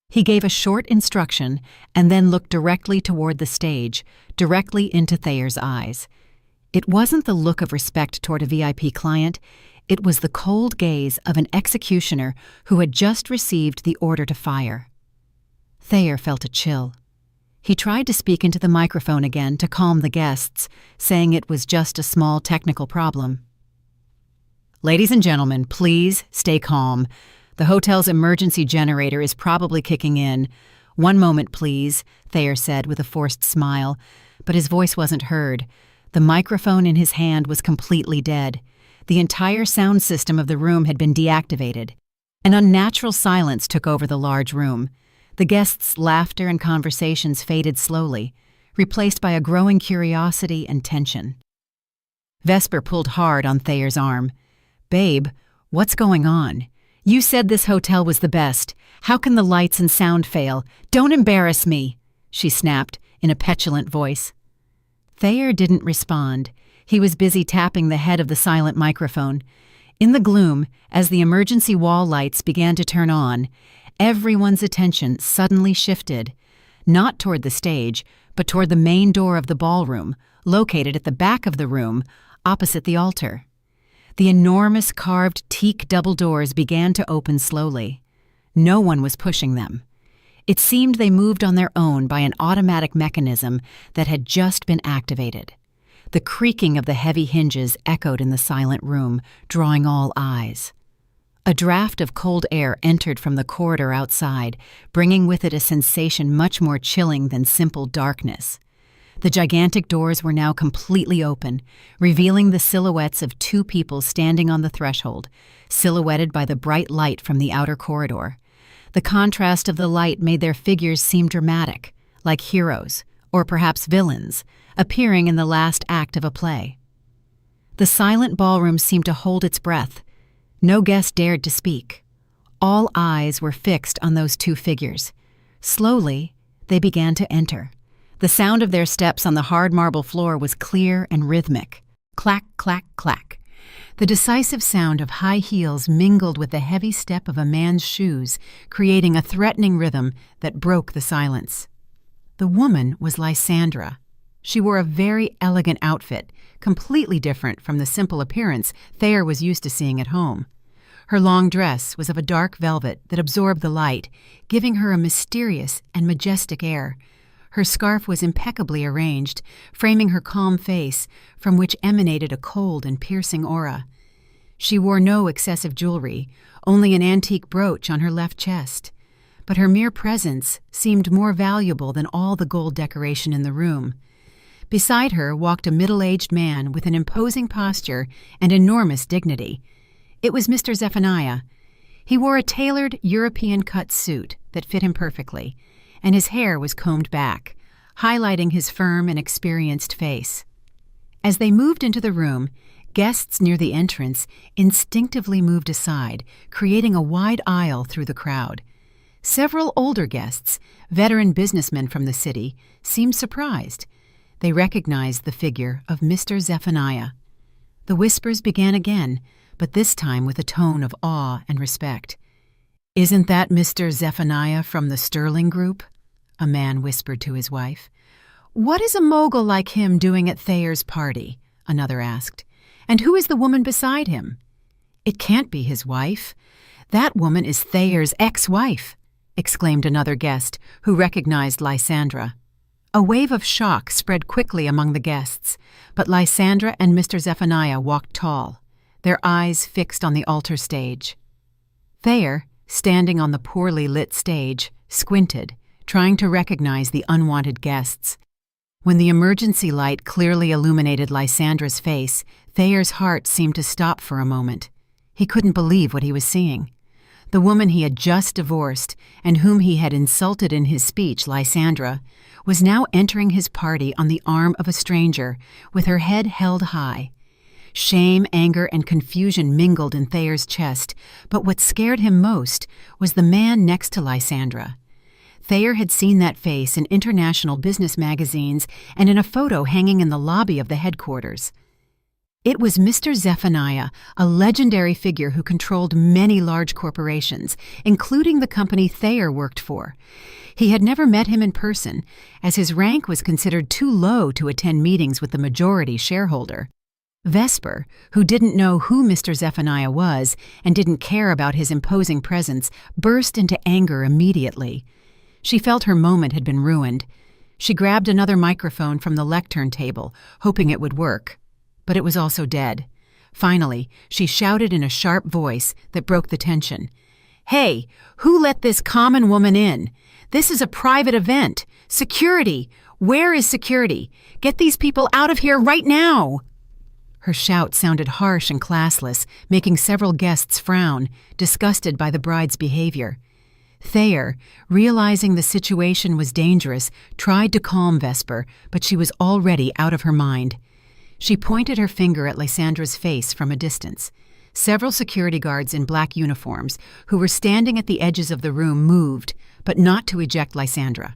He gave a short instruction and then looked directly toward the stage, directly into Thayer's eyes. It wasn't the look of respect toward a VIP client. It was the cold gaze of an executioner who had just received the order to fire. Thayer felt a chill. He tried to speak into the microphone again to calm the guests, saying it was just a small technical problem. "Ladies and gentlemen, please stay calm. The hotel's emergency generator is probably kicking in. One moment, please," Thayer said with a forced smile, but his voice wasn't heard. The microphone in his hand was completely dead. The entire sound system of the room had been deactivated. An unnatural silence took over the large room. The guests' laughter and conversations faded slowly, replaced by a growing curiosity and tension. Vesper pulled hard on Thayer's arm. "Babe, what's going on? You said this hotel was the best. How can the lights and sound fail? Don't embarrass me," she snapped in a petulant voice. Thayer didn't respond. He was busy tapping the head of the silent microphone. In the gloom, as the emergency wall lights began to turn on, everyone's attention suddenly shifted, not toward the stage, but toward the main door of the ballroom, located at the back of the room, opposite the altar. The enormous carved teak double doors began to open slowly. No one was pushing them. It seemed they moved on their own by an automatic mechanism that had just been activated. The creaking of the heavy hinges echoed in the silent room, drawing all eyes. A draft of cold air entered from the corridor outside, bringing with it a sensation much more chilling than simple darkness. The gigantic doors were now completely open, revealing the silhouettes of two people standing on the threshold, silhouetted by the bright light from the outer corridor. The contrast of the light made their figures seem dramatic, like heroes, or perhaps villains, appearing in the last act of a play. The silent ballroom seemed to hold its breath. No guest dared to speak. All eyes were fixed on those two figures. Slowly, they began to enter. The sound of their steps on the hard marble floor was clear and rhythmic. Clack, clack, clack. The decisive sound of high heels mingled with the heavy step of a man's shoes, creating a threatening rhythm that broke the silence. The woman was Lysandra. She wore a very elegant outfit, completely different from the simple appearance Thayer was used to seeing at home. Her long dress was of a dark velvet that absorbed the light, giving her a mysterious and majestic air. Her scarf was impeccably arranged, framing her calm face, from which emanated a cold and piercing aura. She wore no excessive jewelry, only an antique brooch on her left chest. But her mere presence seemed more valuable than all the gold decoration in the room. Beside her walked a middle-aged man with an imposing posture and enormous dignity. It was Mr. Zephaniah. He wore a tailored European-cut suit that fit him perfectly, and his hair was combed back, highlighting his firm and experienced face. As they moved into the room, guests near the entrance instinctively moved aside, creating a wide aisle through the crowd. Several older guests, veteran businessmen from the city, seemed surprised. They recognized the figure of Mr. Zephaniah. The whispers began again, but this time with a tone of awe and respect. "Isn't that Mr. Zephaniah from the Sterling Group?" a man whispered to his wife. "What is a mogul like him doing at Thayer's party?" another asked. "And who is the woman beside him?" "It can't be his wife. That woman is Thayer's ex-wife," exclaimed another guest, who recognized Lysandra. A wave of shock spread quickly among the guests, but Lysandra and Mr. Zephaniah walked tall, their eyes fixed on the altar stage. Thayer, standing on the poorly lit stage, squinted, trying to recognize the unwanted guests. When the emergency light clearly illuminated Lysandra's face, Thayer's heart seemed to stop for a moment. He couldn't believe what he was seeing. The woman he had just divorced, and whom he had insulted in his speech, Lysandra, was now entering his party on the arm of a stranger, with her head held high. Shame, anger, and confusion mingled in Thayer's chest, but what scared him most was the man next to Lysandra. Thayer had seen that face in international business magazines and in a photo hanging in the lobby of the headquarters. It was Mr. Zephaniah, a legendary figure who controlled many large corporations, including the company Thayer worked for. He had never met him in person, as his rank was considered too low to attend meetings with the majority shareholder. Vesper, who didn't know who Mr. Zephaniah was and didn't care about his imposing presence, burst into anger immediately. She felt her moment had been ruined. She grabbed another microphone from the lectern table, hoping it would work. But it was also dead. Finally, she shouted in a sharp voice that broke the tension. "Hey, who let this common woman in? This is a private event. Security! Where is security? Get these people out of here right now!" Her shout sounded harsh and classless, making several guests frown, disgusted by the bride's behavior. Thayer, realizing the situation was dangerous, tried to calm Vesper, but she was already out of her mind. She pointed her finger at Lysandra's face from a distance. Several security guards in black uniforms, who were standing at the edges of the room, moved, but not to eject Lysandra.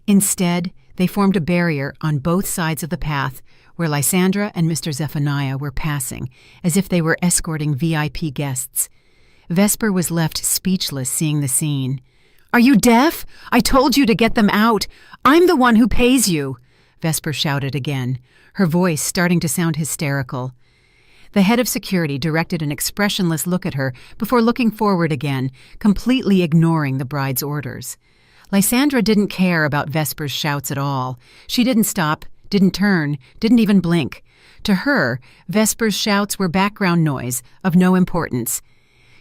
Instead, they formed a barrier on both sides of the path where Lysandra and Mr. Zephaniah were passing, as if they were escorting VIP guests. Vesper was left speechless seeing the scene. "Are you deaf? I told you to get them out. I'm the one who pays you," Vesper shouted again, her voice starting to sound hysterical. The head of security directed an expressionless look at her before looking forward again, completely ignoring the bride's orders. Lysandra didn't care about Vesper's shouts at all. She didn't stop, didn't turn, didn't even blink. To her, Vesper's shouts were background noise, of no importance.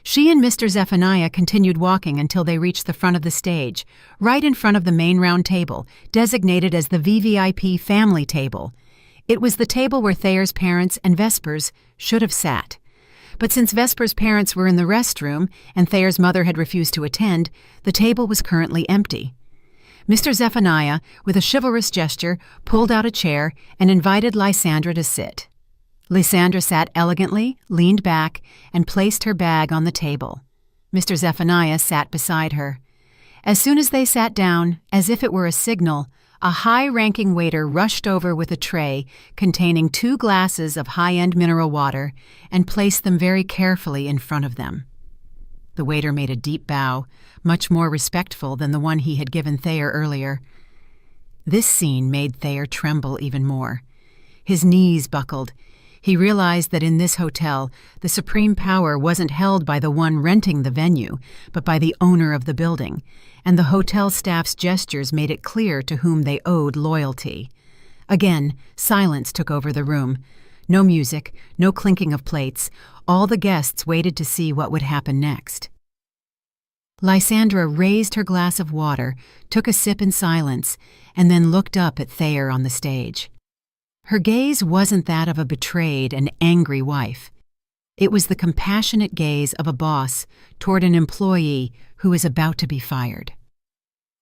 She and Mr. Zephaniah continued walking until they reached the front of the stage, right in front of the main round table, designated as the VVIP family table. It was the table where Thayer's parents and Vesper's should have sat. But since Vesper's parents were in the restroom and Thayer's mother had refused to attend, the table was currently empty. Mr. Zephaniah, with a chivalrous gesture, pulled out a chair and invited Lysandra to sit. Lysandra sat elegantly, leaned back, and placed her bag on the table. Mr. Zephaniah sat beside her. As soon as they sat down, as if it were a signal, a high-ranking waiter rushed over with a tray containing 2 glasses of high-end mineral water and placed them very carefully in front of them. The waiter made a deep bow, much more respectful than the one he had given Thayer earlier. This scene made Thayer tremble even more. His knees buckled. He realized that in this hotel, the supreme power wasn't held by the one renting the venue, but by the owner of the building, and the hotel staff's gestures made it clear to whom they owed loyalty. Again, silence took over the room. No music, no clinking of plates. All the guests waited to see what would happen next. Lysandra raised her glass of water, took a sip in silence, and then looked up at Thayer on the stage. Her gaze wasn't that of a betrayed and angry wife. It was the compassionate gaze of a boss toward an employee who is about to be fired.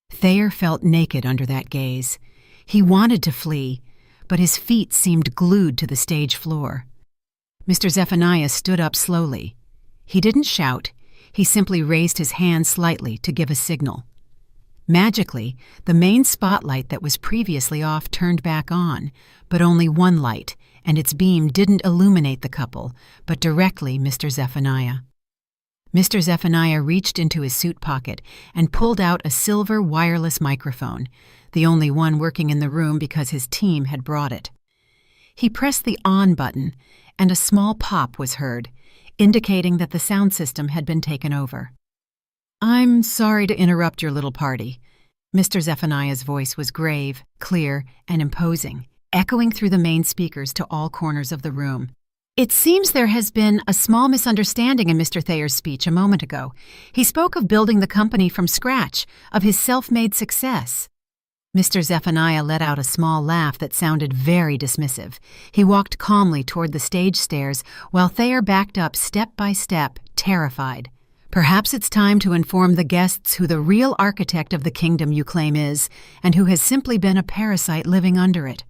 Thayer felt naked under that gaze. He wanted to flee, but his feet seemed glued to the stage floor. Mr. Zephaniah stood up slowly. He didn't shout. He simply raised his hand slightly to give a signal. Magically, the main spotlight that was previously off turned back on, but only one light, and its beam didn't illuminate the couple, but directly Mr. Zephaniah. Mr. Zephaniah reached into his suit pocket and pulled out a silver wireless microphone, the only one working in the room because his team had brought it. He pressed the on button, and a small pop was heard, indicating that the sound system had been taken over. "I'm sorry to interrupt your little party." Mr. Zephaniah's voice was grave, clear, and imposing, echoing through the main speakers to all corners of the room. "It seems there has been a small misunderstanding in Mr. Thayer's speech a moment ago. He spoke of building the company from scratch, of his self-made success." Mr. Zephaniah let out a small laugh that sounded very dismissive. He walked calmly toward the stage stairs while Thayer backed up step by step, terrified. "Perhaps it's time to inform the guests who the real architect of the kingdom you claim is, and who has simply been a parasite living under it."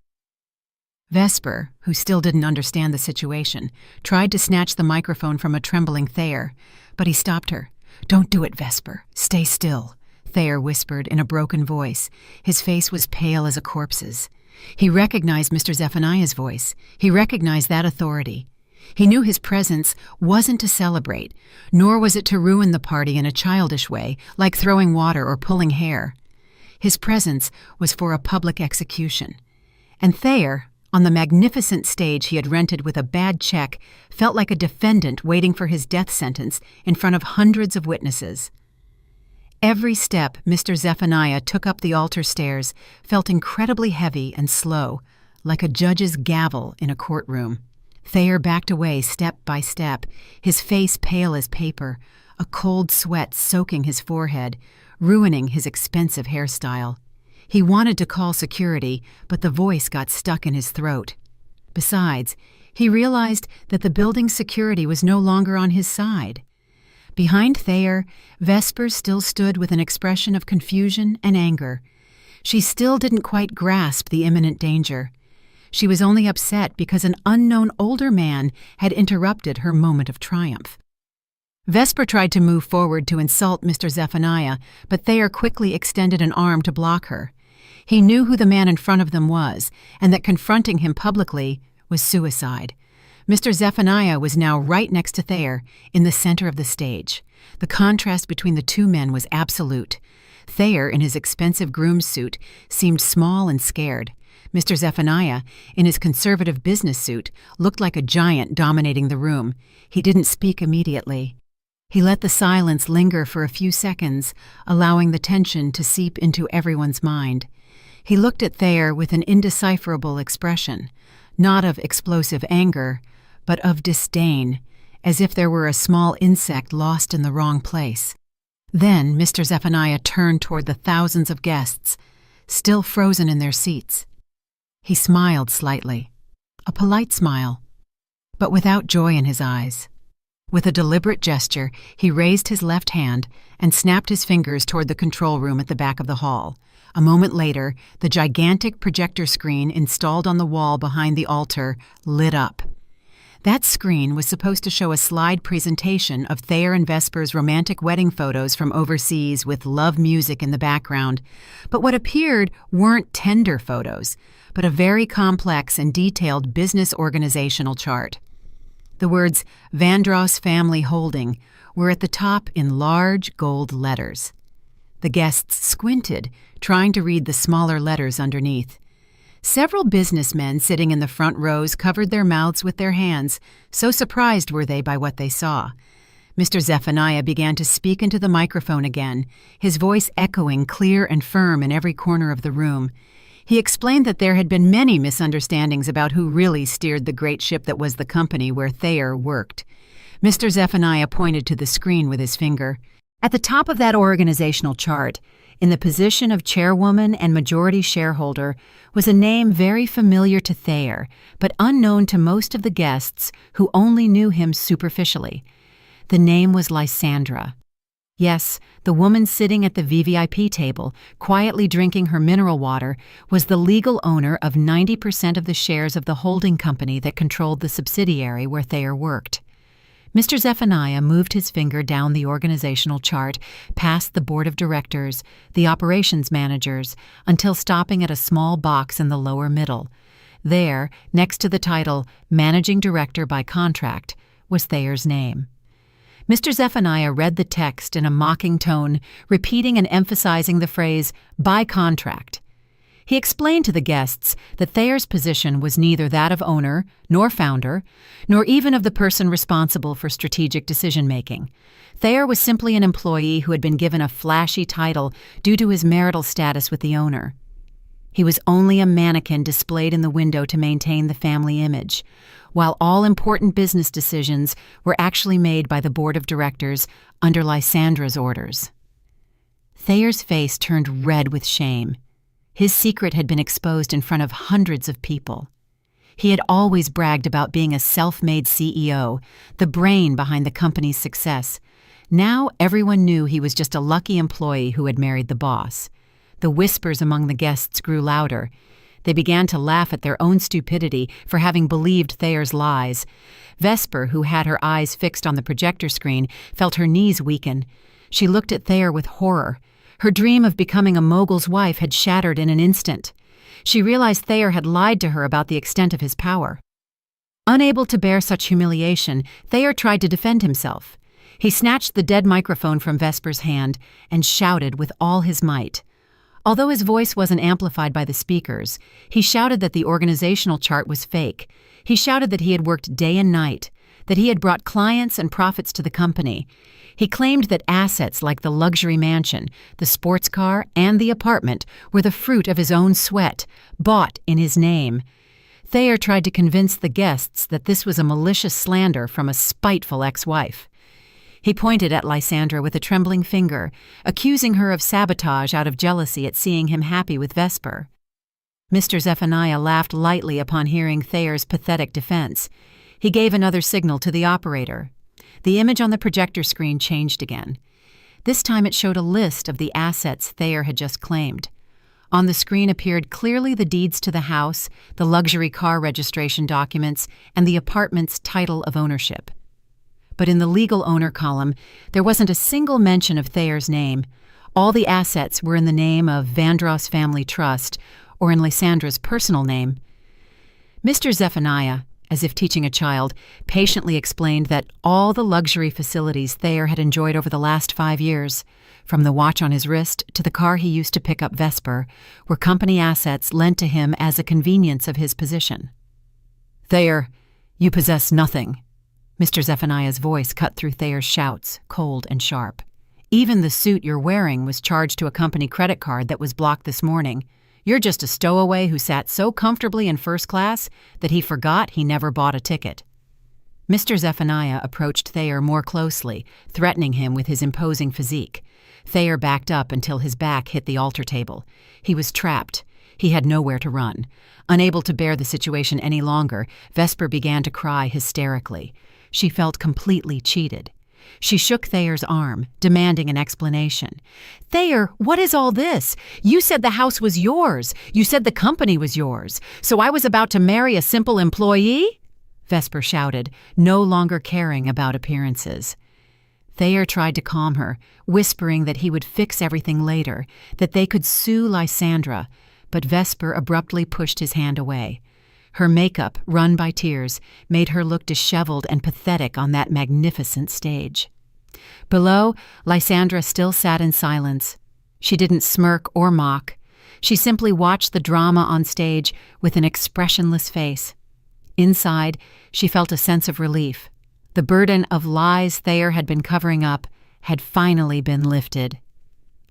Vesper, who still didn't understand the situation, tried to snatch the microphone from a trembling Thayer, but he stopped her. "Don't do it, Vesper. Stay still," Thayer whispered in a broken voice. His face was pale as a corpse's. He recognized Mr. Zephaniah's voice. He recognized that authority. He knew his presence wasn't to celebrate, nor was it to ruin the party in a childish way, like throwing water or pulling hair. His presence was for a public execution. And Thayer, on the magnificent stage he had rented with a bad check, felt like a defendant waiting for his death sentence in front of hundreds of witnesses. Every step Mr. Zephaniah took up the altar stairs felt incredibly heavy and slow, like a judge's gavel in a courtroom. Thayer backed away step by step, his face pale as paper, a cold sweat soaking his forehead, ruining his expensive hairstyle. He wanted to call security, but the voice got stuck in his throat. Besides, he realized that the building's security was no longer on his side. Behind Thayer, Vesper still stood with an expression of confusion and anger. She still didn't quite grasp the imminent danger. She was only upset because an unknown older man had interrupted her moment of triumph. Vesper tried to move forward to insult Mr. Zephaniah, but Thayer quickly extended an arm to block her. He knew who the man in front of them was, and that confronting him publicly was suicide. Mr. Zephaniah was now right next to Thayer, in the center of the stage. The contrast between the two men was absolute. Thayer, in his expensive groom's suit, seemed small and scared. Mr. Zephaniah, in his conservative business suit, looked like a giant dominating the room. He didn't speak immediately. He let the silence linger for a few seconds, allowing the tension to seep into everyone's mind. He looked at Thayer with an indecipherable expression, not of explosive anger, but of disdain, as if there were a small insect lost in the wrong place. Then Mr. Zephaniah turned toward the thousands of guests, still frozen in their seats. He smiled slightly, a polite smile, but without joy in his eyes. With a deliberate gesture, he raised his left hand and snapped his fingers toward the control room at the back of the hall. A moment later, the gigantic projector screen installed on the wall behind the altar lit up. That screen was supposed to show a slide presentation of Thayer and Vesper's romantic wedding photos from overseas with love music in the background. But what appeared weren't tender photos, but a very complex and detailed business organizational chart. The words Vandross Family Holding were at the top in large gold letters. The guests squinted, trying to read the smaller letters underneath. Several businessmen sitting in the front rows covered their mouths with their hands, so surprised were they by what they saw. Mr. Zephaniah began to speak into the microphone again, his voice echoing clear and firm in every corner of the room. He explained that there had been many misunderstandings about who really steered the great ship that was the company where Thayer worked. Mr. Zephaniah pointed to the screen with his finger. At the top of that organizational chart, in the position of chairwoman and majority shareholder, was a name very familiar to Thayer, but unknown to most of the guests who only knew him superficially. The name was Lysandra. Yes, the woman sitting at the VVIP table, quietly drinking her mineral water, was the legal owner of 90% of the shares of the holding company that controlled the subsidiary where Thayer worked. Mr. Zephaniah moved his finger down the organizational chart, past the board of directors, the operations managers, until stopping at a small box in the lower middle. There, next to the title Managing Director by Contract, was Thayer's name. Mr. Zephaniah read the text in a mocking tone, repeating and emphasizing the phrase, by contract. He explained to the guests that Thayer's position was neither that of owner, nor founder, nor even of the person responsible for strategic decision-making. Thayer was simply an employee who had been given a flashy title due to his marital status with the owner. He was only a mannequin displayed in the window to maintain the family image, while all important business decisions were actually made by the board of directors under Lysandra's orders. Thayer's face turned red with shame. His secret had been exposed in front of hundreds of people. He had always bragged about being a self-made CEO, the brain behind the company's success. Now everyone knew he was just a lucky employee who had married the boss. The whispers among the guests grew louder. They began to laugh at their own stupidity for having believed Thayer's lies. Vesper, who had her eyes fixed on the projector screen, felt her knees weaken. She looked at Thayer with horror. Her dream of becoming a mogul's wife had shattered in an instant. She realized Thayer had lied to her about the extent of his power. Unable to bear such humiliation, Thayer tried to defend himself. He snatched the dead microphone from Vesper's hand and shouted with all his might. Although his voice wasn't amplified by the speakers, he shouted that the organizational chart was fake. He shouted that he had worked day and night, that he had brought clients and profits to the company. He claimed that assets like the luxury mansion, the sports car, and the apartment were the fruit of his own sweat, bought in his name. Thayer tried to convince the guests that this was a malicious slander from a spiteful ex-wife. He pointed at Lysandra with a trembling finger, accusing her of sabotage out of jealousy at seeing him happy with Vesper. Mr. Zephaniah laughed lightly upon hearing Thayer's pathetic defense. He gave another signal to the operator. The image on the projector screen changed again. This time it showed a list of the assets Thayer had just claimed. On the screen appeared clearly the deeds to the house, the luxury car registration documents, and the apartment's title of ownership. But in the legal owner column, there wasn't a single mention of Thayer's name. All the assets were in the name of Vandross Family Trust, or in Lysandra's personal name. Mr. Zephaniah, as if teaching a child, patiently explained that all the luxury facilities Thayer had enjoyed over the last 5 years, from the watch on his wrist to the car he used to pick up Vesper, were company assets lent to him as a convenience of his position. "Thayer, you possess nothing." Mr. Zephaniah's voice cut through Thayer's shouts, cold and sharp. "Even the suit you're wearing was charged to a company credit card that was blocked this morning. You're just a stowaway who sat so comfortably in first class that he forgot he never bought a ticket." Mr. Zephaniah approached Thayer more closely, threatening him with his imposing physique. Thayer backed up until his back hit the altar table. He was trapped. He had nowhere to run. Unable to bear the situation any longer, Vesper began to cry hysterically. She felt completely cheated. She shook Thayer's arm, demanding an explanation. "Thayer, what is all this? You said the house was yours. You said the company was yours. So I was about to marry a simple employee?" Vesper shouted, no longer caring about appearances. Thayer tried to calm her, whispering that he would fix everything later, that they could sue Lysandra, but Vesper abruptly pushed his hand away. Her makeup, run by tears, made her look disheveled and pathetic on that magnificent stage. Below, Lysandra still sat in silence. She didn't smirk or mock. She simply watched the drama on stage with an expressionless face. Inside, she felt a sense of relief. The burden of lies Thayer had been covering up had finally been lifted.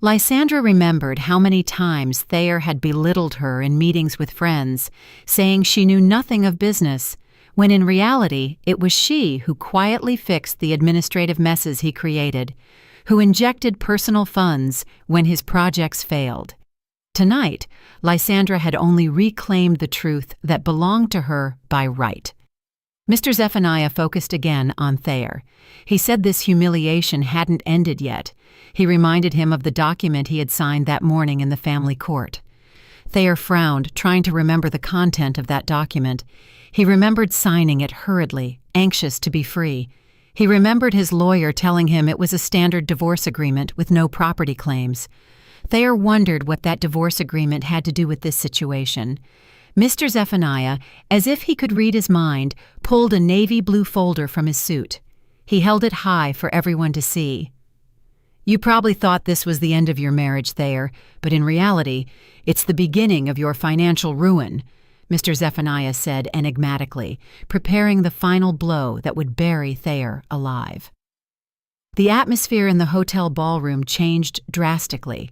Lysandra remembered how many times Thayer had belittled her in meetings with friends, saying she knew nothing of business, when in reality it was she who quietly fixed the administrative messes he created, who injected personal funds when his projects failed. Tonight, Lysandra had only reclaimed the truth that belonged to her by right. Mr. Zephaniah focused again on Thayer. He said this humiliation hadn't ended yet. He reminded him of the document he had signed that morning in the family court. Thayer frowned, trying to remember the content of that document. He remembered signing it hurriedly, anxious to be free. He remembered his lawyer telling him it was a standard divorce agreement with no property claims. Thayer wondered what that divorce agreement had to do with this situation. Mr. Zephaniah, as if he could read his mind, pulled a navy blue folder from his suit. He held it high for everyone to see. "You probably thought this was the end of your marriage, Thayer, but in reality, it's the beginning of your financial ruin," Mr. Zephaniah said enigmatically, preparing the final blow that would bury Thayer alive. The atmosphere in the hotel ballroom changed drastically.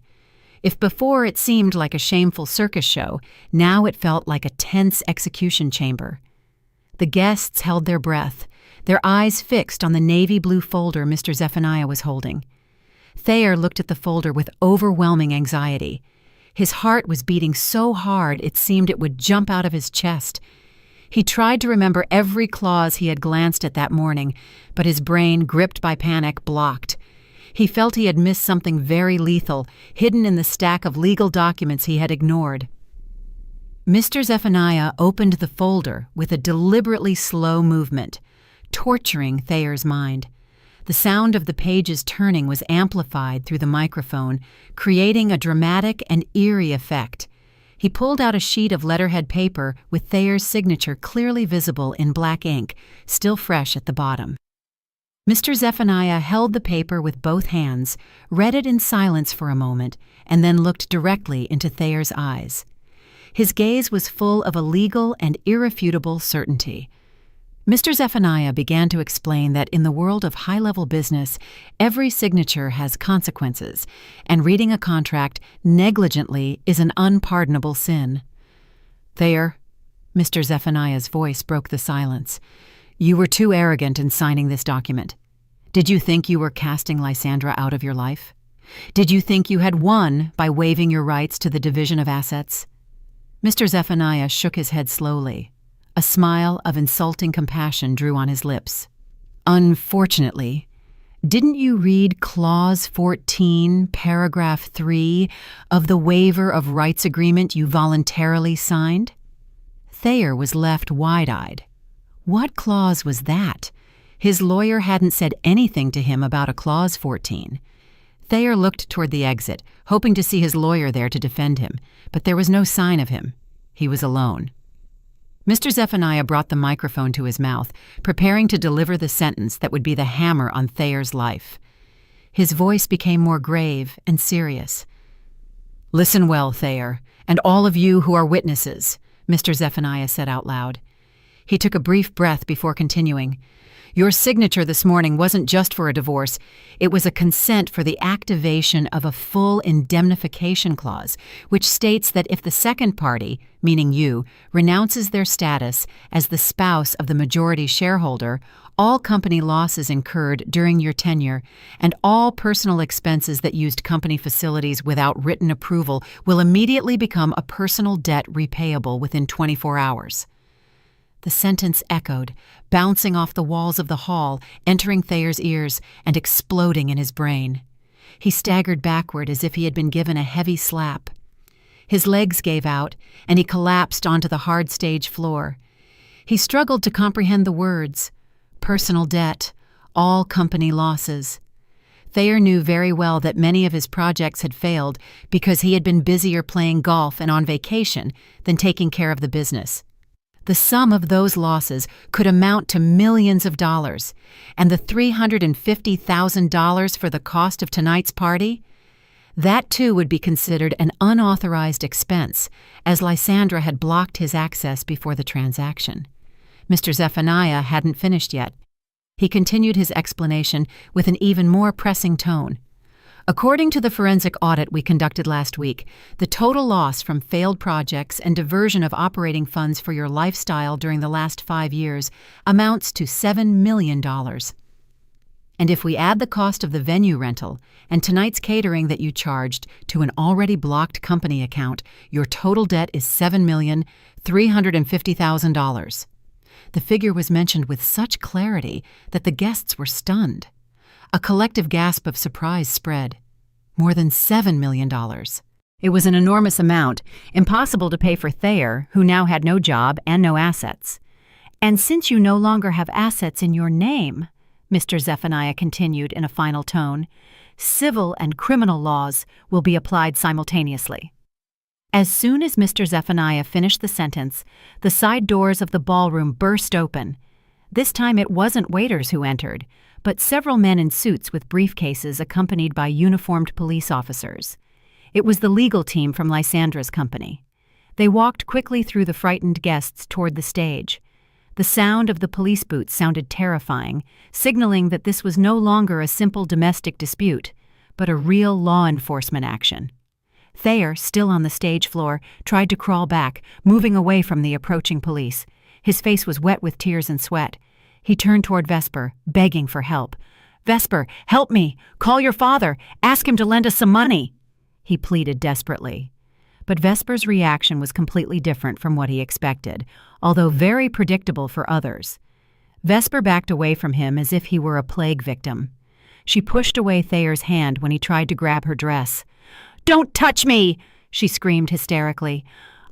If before it seemed like a shameful circus show, now it felt like a tense execution chamber. The guests held their breath, their eyes fixed on the navy blue folder Mr. Zephaniah was holding. Thayer looked at the folder with overwhelming anxiety. His heart was beating so hard it seemed it would jump out of his chest. He tried to remember every clause he had glanced at that morning, but his brain, gripped by panic, blocked. He felt he had missed something very lethal, hidden in the stack of legal documents he had ignored. Mr. Zephaniah opened the folder with a deliberately slow movement, torturing Thayer's mind. The sound of the pages turning was amplified through the microphone, creating a dramatic and eerie effect. He pulled out a sheet of letterhead paper with Thayer's signature clearly visible in black ink, still fresh at the bottom. Mr. Zephaniah held the paper with both hands, read it in silence for a moment, and then looked directly into Thayer's eyes. His gaze was full of a legal and irrefutable certainty. Mr. Zephaniah began to explain that in the world of high-level business, every signature has consequences, and reading a contract negligently is an unpardonable sin. "Thayer," Mr. Zephaniah's voice broke the silence, "you were too arrogant in signing this document. Did you think you were casting Lysandra out of your life? Did you think you had won by waiving your rights to the division of assets?" Mr. Zephaniah shook his head slowly. A smile of insulting compassion drew on his lips. Unfortunately, didn't you read Clause 14, Paragraph 3 of the waiver of rights agreement you voluntarily signed? Thayer was left wide-eyed. What clause was that? His lawyer hadn't said anything to him about a Clause 14. Thayer looked toward the exit, hoping to see his lawyer there to defend him, but there was no sign of him. He was alone. Mr. Zephaniah brought the microphone to his mouth, preparing to deliver the sentence that would be the hammer on Thayer's life. His voice became more grave and serious. "Listen well, Thayer, and all of you who are witnesses," Mr. Zephaniah said out loud. He took a brief breath before continuing. "Your signature this morning wasn't just for a divorce. It was a consent for the activation of a full indemnification clause, which states that if the second party, meaning you, renounces their status as the spouse of the majority shareholder, all company losses incurred during your tenure and all personal expenses that used company facilities without written approval will immediately become a personal debt repayable within 24 hours. The sentence echoed, bouncing off the walls of the hall, entering Thayer's ears, and exploding in his brain. He staggered backward as if he had been given a heavy slap. His legs gave out, and he collapsed onto the hard stage floor. He struggled to comprehend the words. Personal debt, all company losses. Thayer knew very well that many of his projects had failed because he had been busier playing golf and on vacation than taking care of the business. The sum of those losses could amount to millions of dollars, and the $350,000 for the cost of tonight's party? That too would be considered an unauthorized expense, as Lysandra had blocked his access before the transaction. Mr. Zephaniah hadn't finished yet. He continued his explanation with an even more pressing tone. According to the forensic audit we conducted last week, the total loss from failed projects and diversion of operating funds for your lifestyle during the last 5 years amounts to $7 million. And if we add the cost of the venue rental and tonight's catering that you charged to an already blocked company account, your total debt is $7,350,000. The figure was mentioned with such clarity that the guests were stunned. A collective gasp of surprise spread. More than $7 million. It was an enormous amount, impossible to pay for Thayer, who now had no job and no assets. And since you no longer have assets in your name, Mr. Zephaniah continued in a final tone, civil and criminal laws will be applied simultaneously. As soon as Mr. Zephaniah finished the sentence, the side doors of the ballroom burst open. This time it wasn't waiters who entered, but several men in suits with briefcases accompanied by uniformed police officers. It was the legal team from Lysandra's company. They walked quickly through the frightened guests toward the stage. The sound of the police boots sounded terrifying, signaling that this was no longer a simple domestic dispute, but a real law enforcement action. Thayer, still on the stage floor, tried to crawl back, moving away from the approaching police. His face was wet with tears and sweat. He turned toward Vesper, begging for help. "Vesper, help me! Call your father! Ask him to lend us some money!" He pleaded desperately. But Vesper's reaction was completely different from what he expected, although very predictable for others. Vesper backed away from him as if he were a plague victim. She pushed away Thayer's hand when he tried to grab her dress. "Don't touch me!" she screamed hysterically.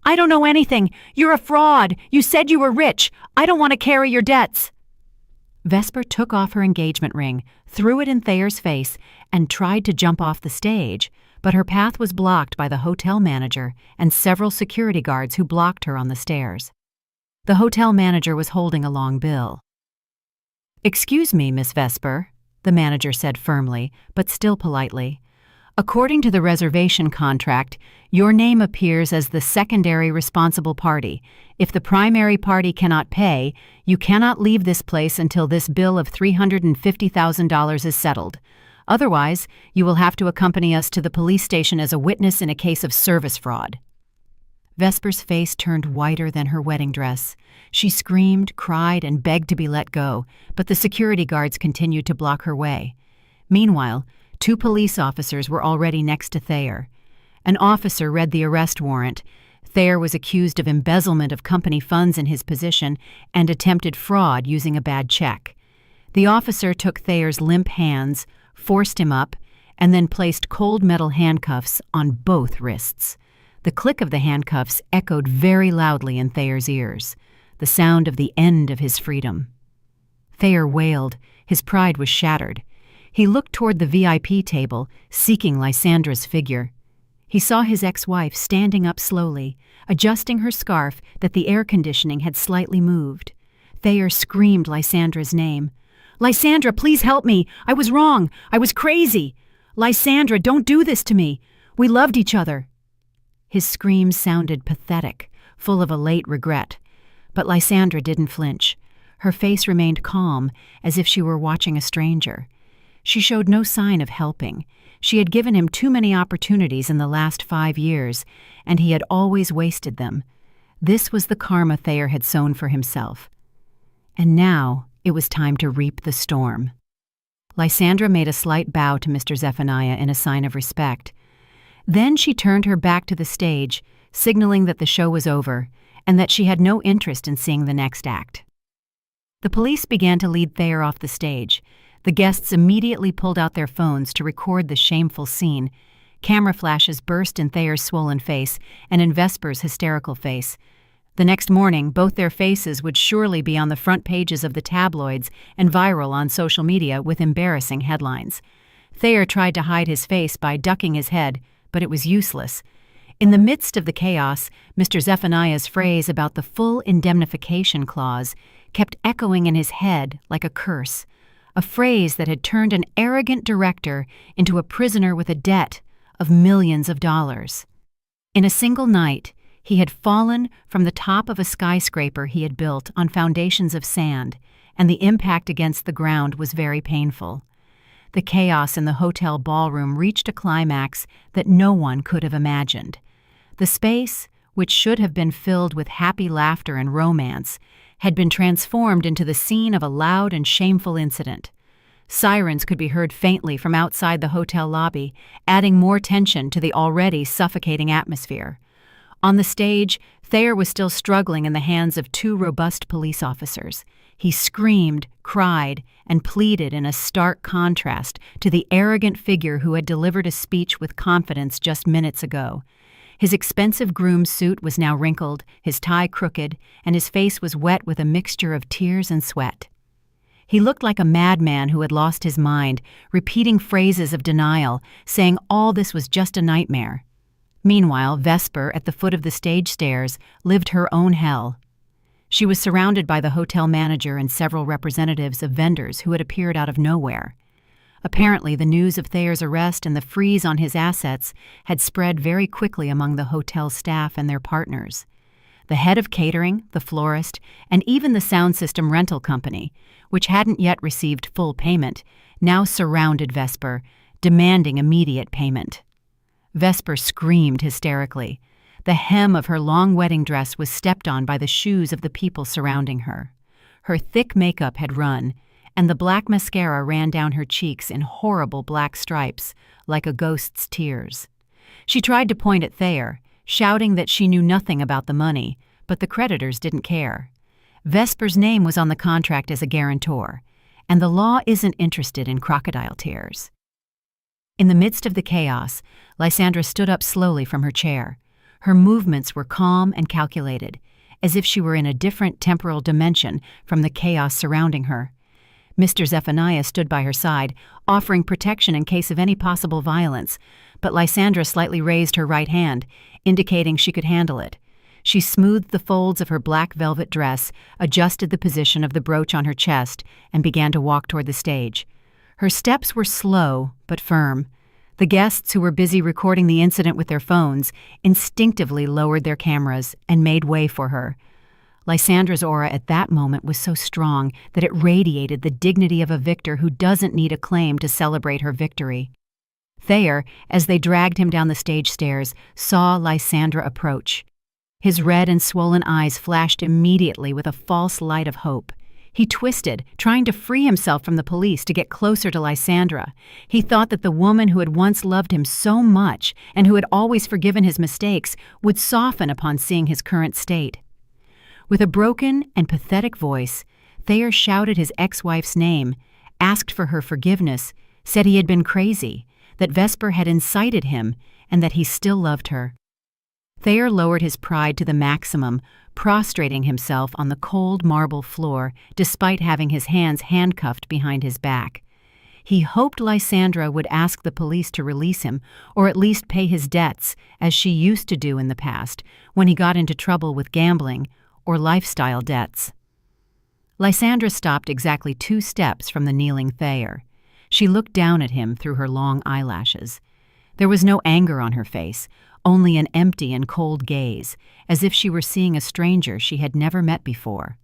"I don't know anything. You're a fraud. You said you were rich. I don't want to carry your debts." Vesper took off her engagement ring, threw it in Thayer's face, and tried to jump off the stage, but her path was blocked by the hotel manager and several security guards who blocked her on the stairs. The hotel manager was holding a long bill. "Excuse me, Miss Vesper," the manager said firmly, but still politely. "According to the reservation contract, your name appears as the secondary responsible party. If the primary party cannot pay, you cannot leave this place until this bill of $350,000 is settled. Otherwise, you will have to accompany us to the police station as a witness in a case of service fraud." Vesper's face turned whiter than her wedding dress. She screamed, cried, and begged to be let go, but the security guards continued to block her way. Meanwhile, 2 police officers were already next to Thayer. An officer read the arrest warrant. Thayer was accused of embezzlement of company funds in his position and attempted fraud using a bad check. The officer took Thayer's limp hands, forced him up, and then placed cold metal handcuffs on both wrists. The click of the handcuffs echoed very loudly in Thayer's ears, the sound of the end of his freedom. Thayer wailed. His pride was shattered. He looked toward the VIP table, seeking Lysandra's figure. He saw his ex-wife standing up slowly, adjusting her scarf that the air conditioning had slightly moved. Thayer screamed Lysandra's name. "Lysandra, please help me! I was wrong! I was crazy! Lysandra, don't do this to me! We loved each other!" His screams sounded pathetic, full of a late regret. But Lysandra didn't flinch. Her face remained calm, as if she were watching a stranger. She showed no sign of helping. She had given him too many opportunities in the last 5 years, and he had always wasted them. This was the karma Thayer had sown for himself. And now it was time to reap the storm. Lysandra made a slight bow to Mr. Zephaniah in a sign of respect. Then she turned her back to the stage, signaling that the show was over and that she had no interest in seeing the next act. The police began to lead Thayer off the stage. The guests immediately pulled out their phones to record the shameful scene. Camera flashes burst in Thayer's swollen face and in Vesper's hysterical face. The next morning, both their faces would surely be on the front pages of the tabloids and viral on social media with embarrassing headlines. Thayer tried to hide his face by ducking his head, but it was useless. In the midst of the chaos, Mr. Zephaniah's phrase about the full indemnification clause kept echoing in his head like a curse, a phrase that had turned an arrogant director into a prisoner with a debt of millions of dollars. In a single night, he had fallen from the top of a skyscraper he had built on foundations of sand, and the impact against the ground was very painful. The chaos in the hotel ballroom reached a climax that no one could have imagined. The space, which should have been filled with happy laughter and romance, had been transformed into the scene of a loud and shameful incident. Sirens could be heard faintly from outside the hotel lobby, adding more tension to the already suffocating atmosphere. On the stage, Thayer was still struggling in the hands of 2 robust police officers. He screamed, cried, and pleaded in a stark contrast to the arrogant figure who had delivered a speech with confidence just minutes ago. His expensive groom suit was now wrinkled, his tie crooked, and his face was wet with a mixture of tears and sweat. He looked like a madman who had lost his mind, repeating phrases of denial, saying all this was just a nightmare. Meanwhile, Vesper, at the foot of the stage stairs, lived her own hell. She was surrounded by the hotel manager and several representatives of vendors who had appeared out of nowhere. Apparently, the news of Thayer's arrest and the freeze on his assets had spread very quickly among the hotel staff and their partners. The head of catering, the florist, and even the sound system rental company, which hadn't yet received full payment, now surrounded Vesper, demanding immediate payment. Vesper screamed hysterically. The hem of her long wedding dress was stepped on by the shoes of the people surrounding her. Her thick makeup had run, and the black mascara ran down her cheeks in horrible black stripes, like a ghost's tears. She tried to point at Thayer, shouting that she knew nothing about the money, but the creditors didn't care. Vesper's name was on the contract as a guarantor, and the law isn't interested in crocodile tears. In the midst of the chaos, Lysandra stood up slowly from her chair. Her movements were calm and calculated, as if she were in a different temporal dimension from the chaos surrounding her. Mr. Zephaniah stood by her side, offering protection in case of any possible violence, but Lysandra slightly raised her right hand, indicating she could handle it. She smoothed the folds of her black velvet dress, adjusted the position of the brooch on her chest, and began to walk toward the stage. Her steps were slow but firm. The guests, who were busy recording the incident with their phones, instinctively lowered their cameras and made way for her. Lysandra's aura at that moment was so strong that it radiated the dignity of a victor who doesn't need a claim to celebrate her victory. Thayer, as they dragged him down the stage stairs, saw Lysandra approach. His red and swollen eyes flashed immediately with a false light of hope. He twisted, trying to free himself from the police to get closer to Lysandra. He thought that the woman who had once loved him so much and who had always forgiven his mistakes would soften upon seeing his current state. With a broken and pathetic voice, Thayer shouted his ex-wife's name, asked for her forgiveness, said he had been crazy, that Vesper had incited him, and that he still loved her. Thayer lowered his pride to the maximum, prostrating himself on the cold marble floor despite having his hands handcuffed behind his back. He hoped Lysandra would ask the police to release him, or at least pay his debts, as she used to do in the past, when he got into trouble with gambling or lifestyle debts. Lysandra stopped exactly 2 steps from the kneeling Thayer. She looked down at him through her long eyelashes. There was no anger on her face, only an empty and cold gaze, as if she were seeing a stranger she had never met before.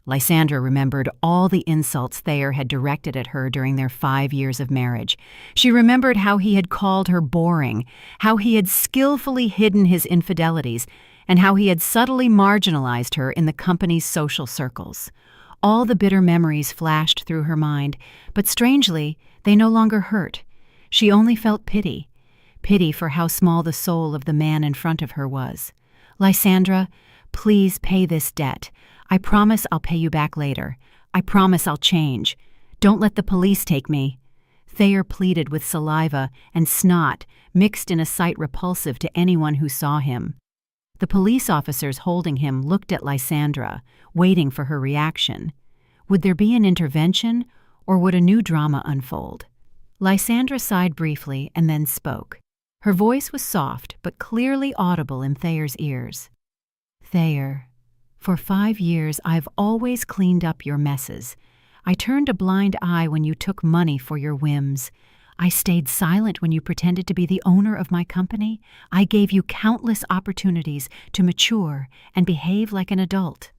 Lysandra remembered all the insults Thayer had directed at her during their 5 years of marriage. She remembered how he had called her boring, how he had skillfully hidden his infidelities, and how he had subtly marginalized her in the company's social circles. All the bitter memories flashed through her mind, but strangely, they no longer hurt. She only felt pity for how small the soul of the man in front of her was. "Lysandra, please pay this debt. I promise I'll pay you back later. I promise I'll change. Don't let the police take me." Thayer pleaded with saliva and snot mixed in a sight repulsive to anyone who saw him. The police officers holding him looked at Lysandra, waiting for her reaction. Would there be an intervention, or would a new drama unfold? Lysandra sighed briefly and then spoke. Her voice was soft but clearly audible in Thayer's ears. "Thayer, for 5 years I've always cleaned up your messes. I turned a blind eye when you took money for your whims. I stayed silent when you pretended to be the owner of my company. I gave you countless opportunities to mature and behave like an adult."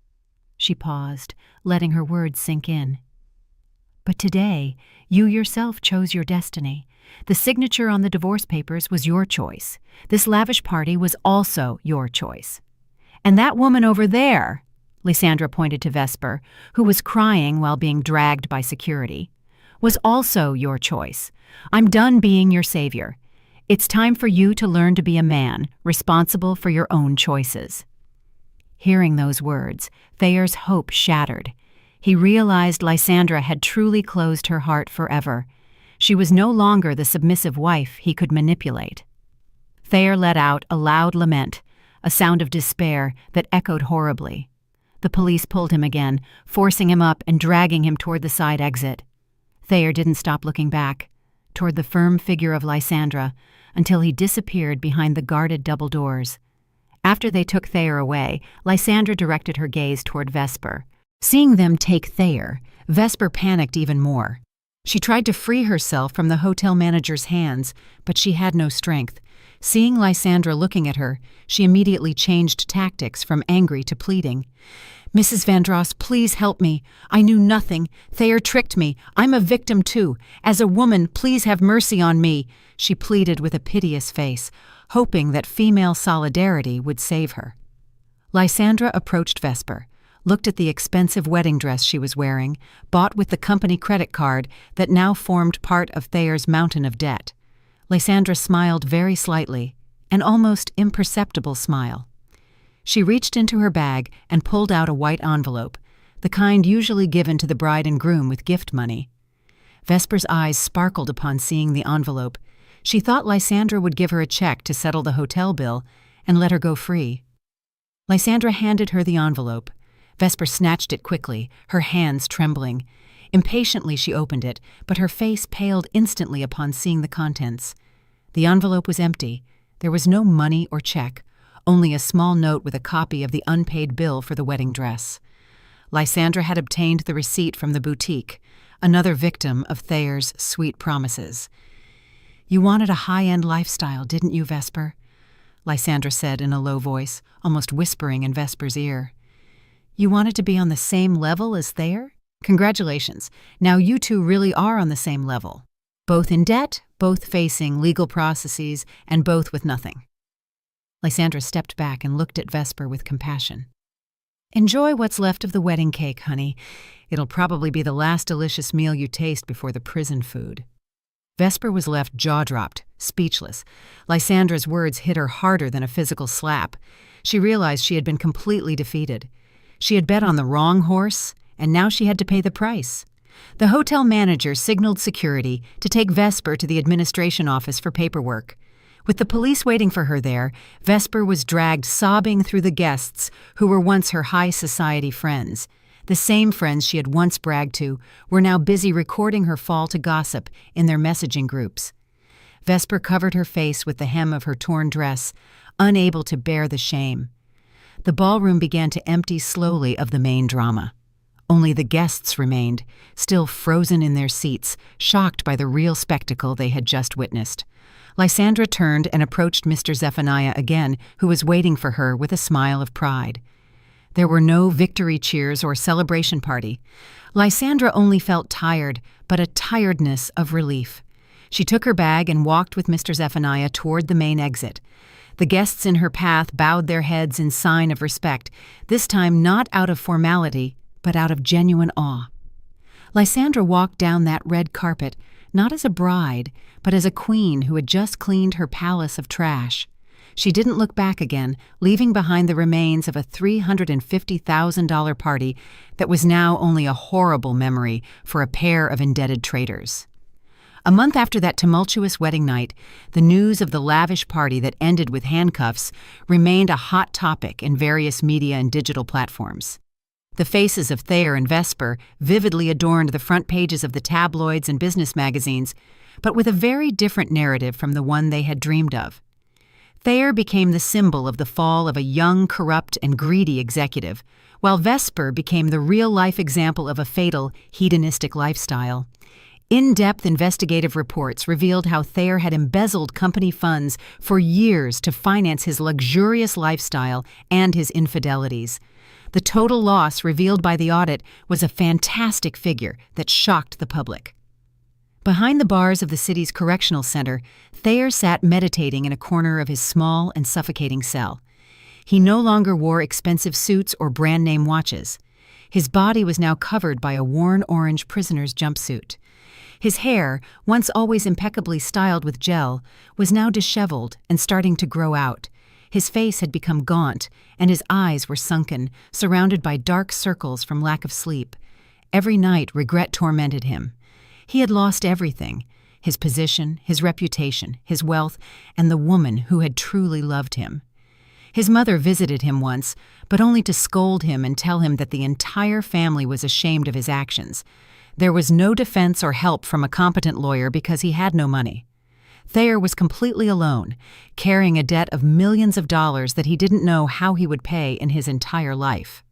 She paused, letting her words sink in. "But today, you yourself chose your destiny. The signature on the divorce papers was your choice. This lavish party was also your choice. And that woman over there," Lysandra pointed to Vesper, who was crying while being dragged by security, "was also your choice. I'm done being your savior. It's time for you to learn to be a man, responsible for your own choices." Hearing those words, Thayer's hope shattered. He realized Lysandra had truly closed her heart forever. She was no longer the submissive wife he could manipulate. Thayer let out a loud lament, a sound of despair that echoed horribly. The police pulled him again, forcing him up and dragging him toward the side exit. Thayer didn't stop looking back, toward the firm figure of Lysandra, until he disappeared behind the guarded double doors. After they took Thayer away, Lysandra directed her gaze toward Vesper. Seeing them take Thayer, Vesper panicked even more. She tried to free herself from the hotel manager's hands, but she had no strength. Seeing Lysandra looking at her, she immediately changed tactics from angry to pleading. "Mrs. Vandross, please help me. I knew nothing. Thayer tricked me. I'm a victim too. As a woman, please have mercy on me," she pleaded with a piteous face, hoping that female solidarity would save her. Lysandra approached Vesper, looked at the expensive wedding dress she was wearing, bought with the company credit card that now formed part of Thayer's mountain of debt. Lysandra smiled very slightly, an almost imperceptible smile. She reached into her bag and pulled out a white envelope, the kind usually given to the bride and groom with gift money. Vesper's eyes sparkled upon seeing the envelope. She thought Lysandra would give her a check to settle the hotel bill and let her go free. Lysandra handed her the envelope. Vesper snatched it quickly, her hands trembling. Impatiently she opened it, but her face paled instantly upon seeing the contents. The envelope was empty. There was no money or check, only a small note with a copy of the unpaid bill for the wedding dress. Lysandra had obtained the receipt from the boutique, another victim of Thayer's sweet promises. "You wanted a high-end lifestyle, didn't you, Vesper?" Lysandra said in a low voice, almost whispering in Vesper's ear. "You wanted to be on the same level as Thayer? Congratulations. Now you two really are on the same level. Both in debt, both facing legal processes, and both with nothing." Lysandra stepped back and looked at Vesper with compassion. "Enjoy what's left of the wedding cake, honey. It'll probably be the last delicious meal you taste before the prison food." Vesper was left jaw-dropped, speechless. Lysandra's words hit her harder than a physical slap. She realized she had been completely defeated. She had bet on the wrong horse, and now she had to pay the price. The hotel manager signaled security to take Vesper to the administration office for paperwork. With the police waiting for her there, Vesper was dragged sobbing through the guests who were once her high society friends. The same friends she had once bragged to were now busy recording her fall to gossip in their messaging groups. Vesper covered her face with the hem of her torn dress, unable to bear the shame. The ballroom began to empty slowly of the main drama. Only the guests remained, still frozen in their seats, shocked by the real spectacle they had just witnessed. Lysandra turned and approached Mr. Zephaniah again, who was waiting for her with a smile of pride. There were no victory cheers or celebration party. Lysandra only felt tired, but a tiredness of relief. She took her bag and walked with Mr. Zephaniah toward the main exit. The guests in her path bowed their heads in sign of respect, this time not out of formality, but out of genuine awe. Lysandra walked down that red carpet, not as a bride, but as a queen who had just cleaned her palace of trash. She didn't look back again, leaving behind the remains of a $350,000 party that was now only a horrible memory for a pair of indebted traitors. A month after that tumultuous wedding night, the news of the lavish party that ended with handcuffs remained a hot topic in various media and digital platforms. The faces of Thayer and Vesper vividly adorned the front pages of the tabloids and business magazines, but with a very different narrative from the one they had dreamed of. Thayer became the symbol of the fall of a young, corrupt, and greedy executive, while Vesper became the real-life example of a fatal, hedonistic lifestyle. In-depth investigative reports revealed how Thayer had embezzled company funds for years to finance his luxurious lifestyle and his infidelities. The total loss revealed by the audit was a fantastic figure that shocked the public. Behind the bars of the city's correctional center, Thayer sat meditating in a corner of his small and suffocating cell. He no longer wore expensive suits or brand-name watches. His body was now covered by a worn orange prisoner's jumpsuit. His hair, once always impeccably styled with gel, was now disheveled and starting to grow out. His face had become gaunt, and his eyes were sunken, surrounded by dark circles from lack of sleep. Every night regret tormented him. He had lost everything: his position, his reputation, his wealth, and the woman who had truly loved him. His mother visited him once, but only to scold him and tell him that the entire family was ashamed of his actions. There was no defense or help from a competent lawyer because he had no money. Thayer was completely alone, carrying a debt of millions of dollars that he didn't know how he would pay in his entire life.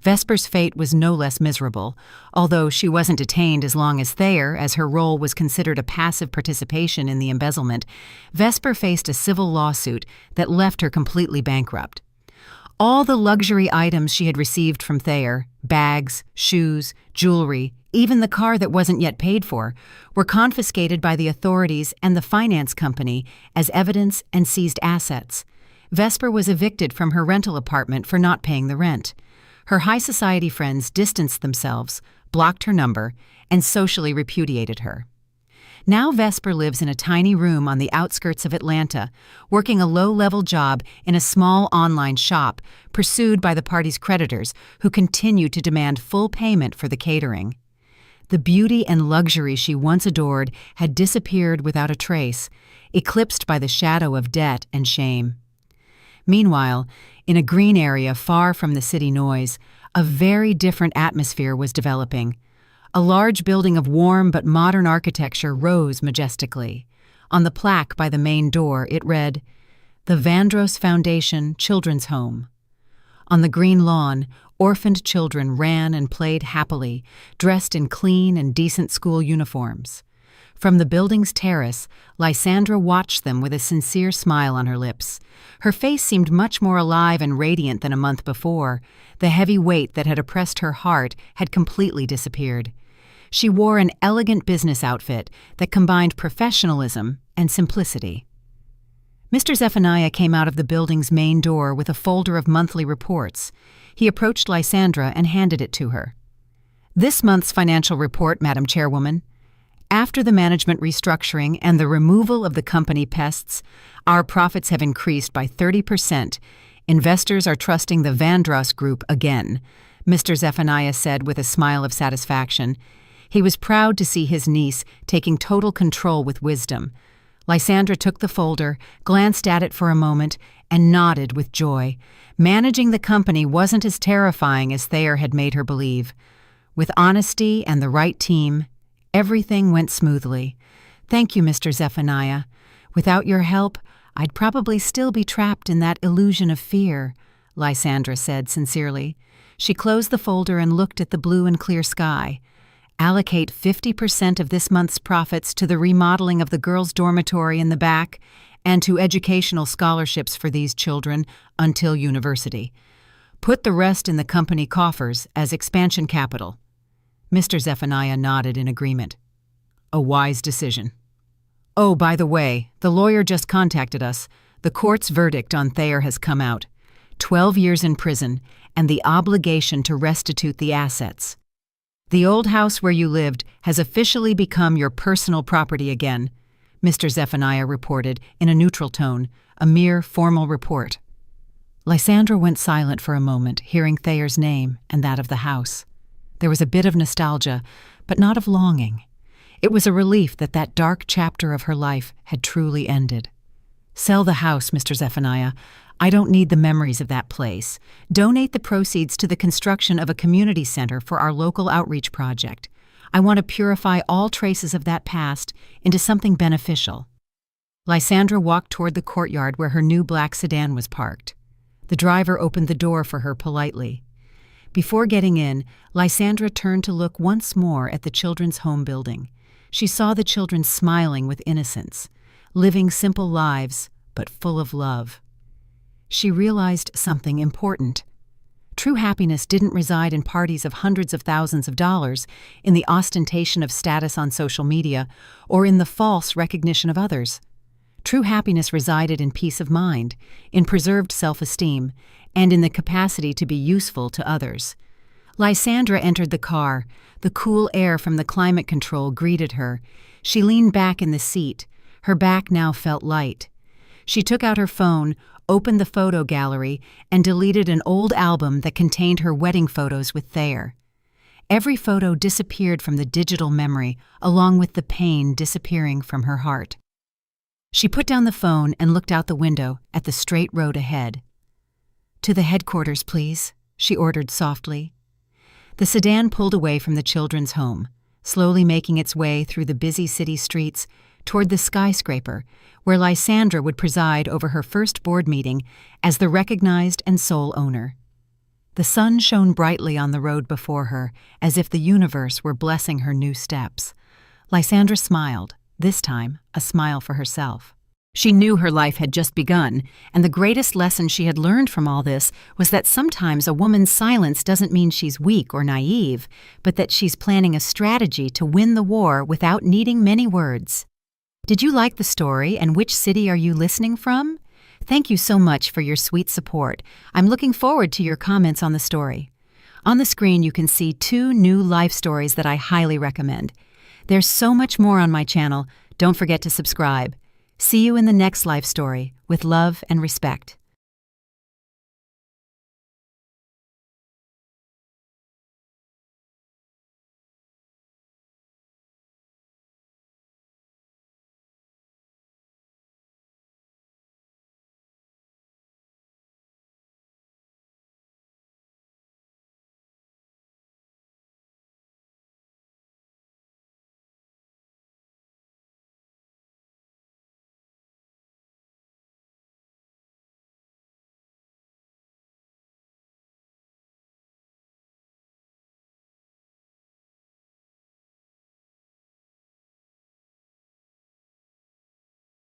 Vesper's fate was no less miserable, although she wasn't detained as long as Thayer, as her role was considered a passive participation in the embezzlement. Vesper faced a civil lawsuit that left her completely bankrupt. All the luxury items she had received from Thayer, bags, shoes, jewelry, even the car that wasn't yet paid for, were confiscated by the authorities and the finance company as evidence and seized assets. Vesper was evicted from her rental apartment for not paying the rent. Her high society friends distanced themselves, blocked her number, and socially repudiated her. Now Vesper lives in a tiny room on the outskirts of Atlanta, working a low-level job in a small online shop, pursued by the party's creditors, who continue to demand full payment for the catering. The beauty and luxury she once adored had disappeared without a trace, eclipsed by the shadow of debt and shame. Meanwhile, in a green area far from the city noise, a very different atmosphere was developing. A large building of warm but modern architecture rose majestically. On the plaque by the main door, it read, "The Vandross Foundation Children's Home." On the green lawn, orphaned children ran and played happily, dressed in clean and decent school uniforms. From the building's terrace, Lysandra watched them with a sincere smile on her lips. Her face seemed much more alive and radiant than a month before. The heavy weight that had oppressed her heart had completely disappeared. She wore an elegant business outfit that combined professionalism and simplicity. Mr. Zephaniah came out of the building's main door with a folder of monthly reports. He approached Lysandra and handed it to her. "This month's financial report, Madam Chairwoman. After the management restructuring and the removal of the company pests, our profits have increased by 30%. Investors are trusting the Vandross Group again. Mr. Zephaniah said with a smile of satisfaction. He was proud to see his niece taking total control with wisdom. Lysandra took the folder, glanced at it for a moment, and nodded with joy. Managing the company wasn't as terrifying as Thayer had made her believe. With honesty and the right team, everything went smoothly. Thank you, Mr. Zephaniah. Without your help, I'd probably still be trapped in that illusion of fear, Lysandra said sincerely. She closed the folder and looked at the blue and clear sky. Allocate 50% of this month's profits to the remodeling of the girls' dormitory in the back and to educational scholarships for these children until university. Put the rest in the company coffers as expansion capital. Mr. Zephaniah nodded in agreement. A wise decision. Oh, by the way, the lawyer just contacted us. The court's verdict on Thayer has come out. 12 years in prison and the obligation to restitute the assets. The old house where you lived has officially become your personal property again, Mr. Zephaniah reported in a neutral tone, a mere formal report. Lysandra went silent for a moment, hearing Thayer's name and that of the house. There was a bit of nostalgia, but not of longing. It was a relief that that dark chapter of her life had truly ended. Sell the house, Mr. Zephaniah. I don't need the memories of that place. Donate the proceeds to the construction of a community center for our local outreach project. I want to purify all traces of that past into something beneficial. Lysandra walked toward the courtyard where her new black sedan was parked. The driver opened the door for her politely. Before getting in, Lysandra turned to look once more at the children's home building. She saw the children smiling with innocence, living simple lives, but full of love. She realized something important. True happiness didn't reside in parties of hundreds of thousands of dollars, in the ostentation of status on social media, or in the false recognition of others. True happiness resided in peace of mind, in preserved self-esteem, and in the capacity to be useful to others. Lysandra entered the car. The cool air from the climate control greeted her. She leaned back in the seat. Her back now felt light. She took out her phone, opened the photo gallery, and deleted an old album that contained her wedding photos with Thayer. Every photo disappeared from the digital memory, along with the pain disappearing from her heart. She put down the phone and looked out the window at the straight road ahead. "To the headquarters, please," she ordered softly. The sedan pulled away from the children's home, slowly making its way through the busy city streets toward the skyscraper, where Lysandra would preside over her first board meeting as the recognized and sole owner. The sun shone brightly on the road before her, as if the universe were blessing her new steps. Lysandra smiled, this time a smile for herself. She knew her life had just begun, and the greatest lesson she had learned from all this was that sometimes a woman's silence doesn't mean she's weak or naive, but that she's planning a strategy to win the war without needing many words. Did you like the story, and which city are you listening from? Thank you so much for your sweet support. I'm looking forward to your comments on the story. On the screen you can see 2 new life stories that I highly recommend. There's so much more on my channel. Don't forget to subscribe. See you in the next life story, with love and respect.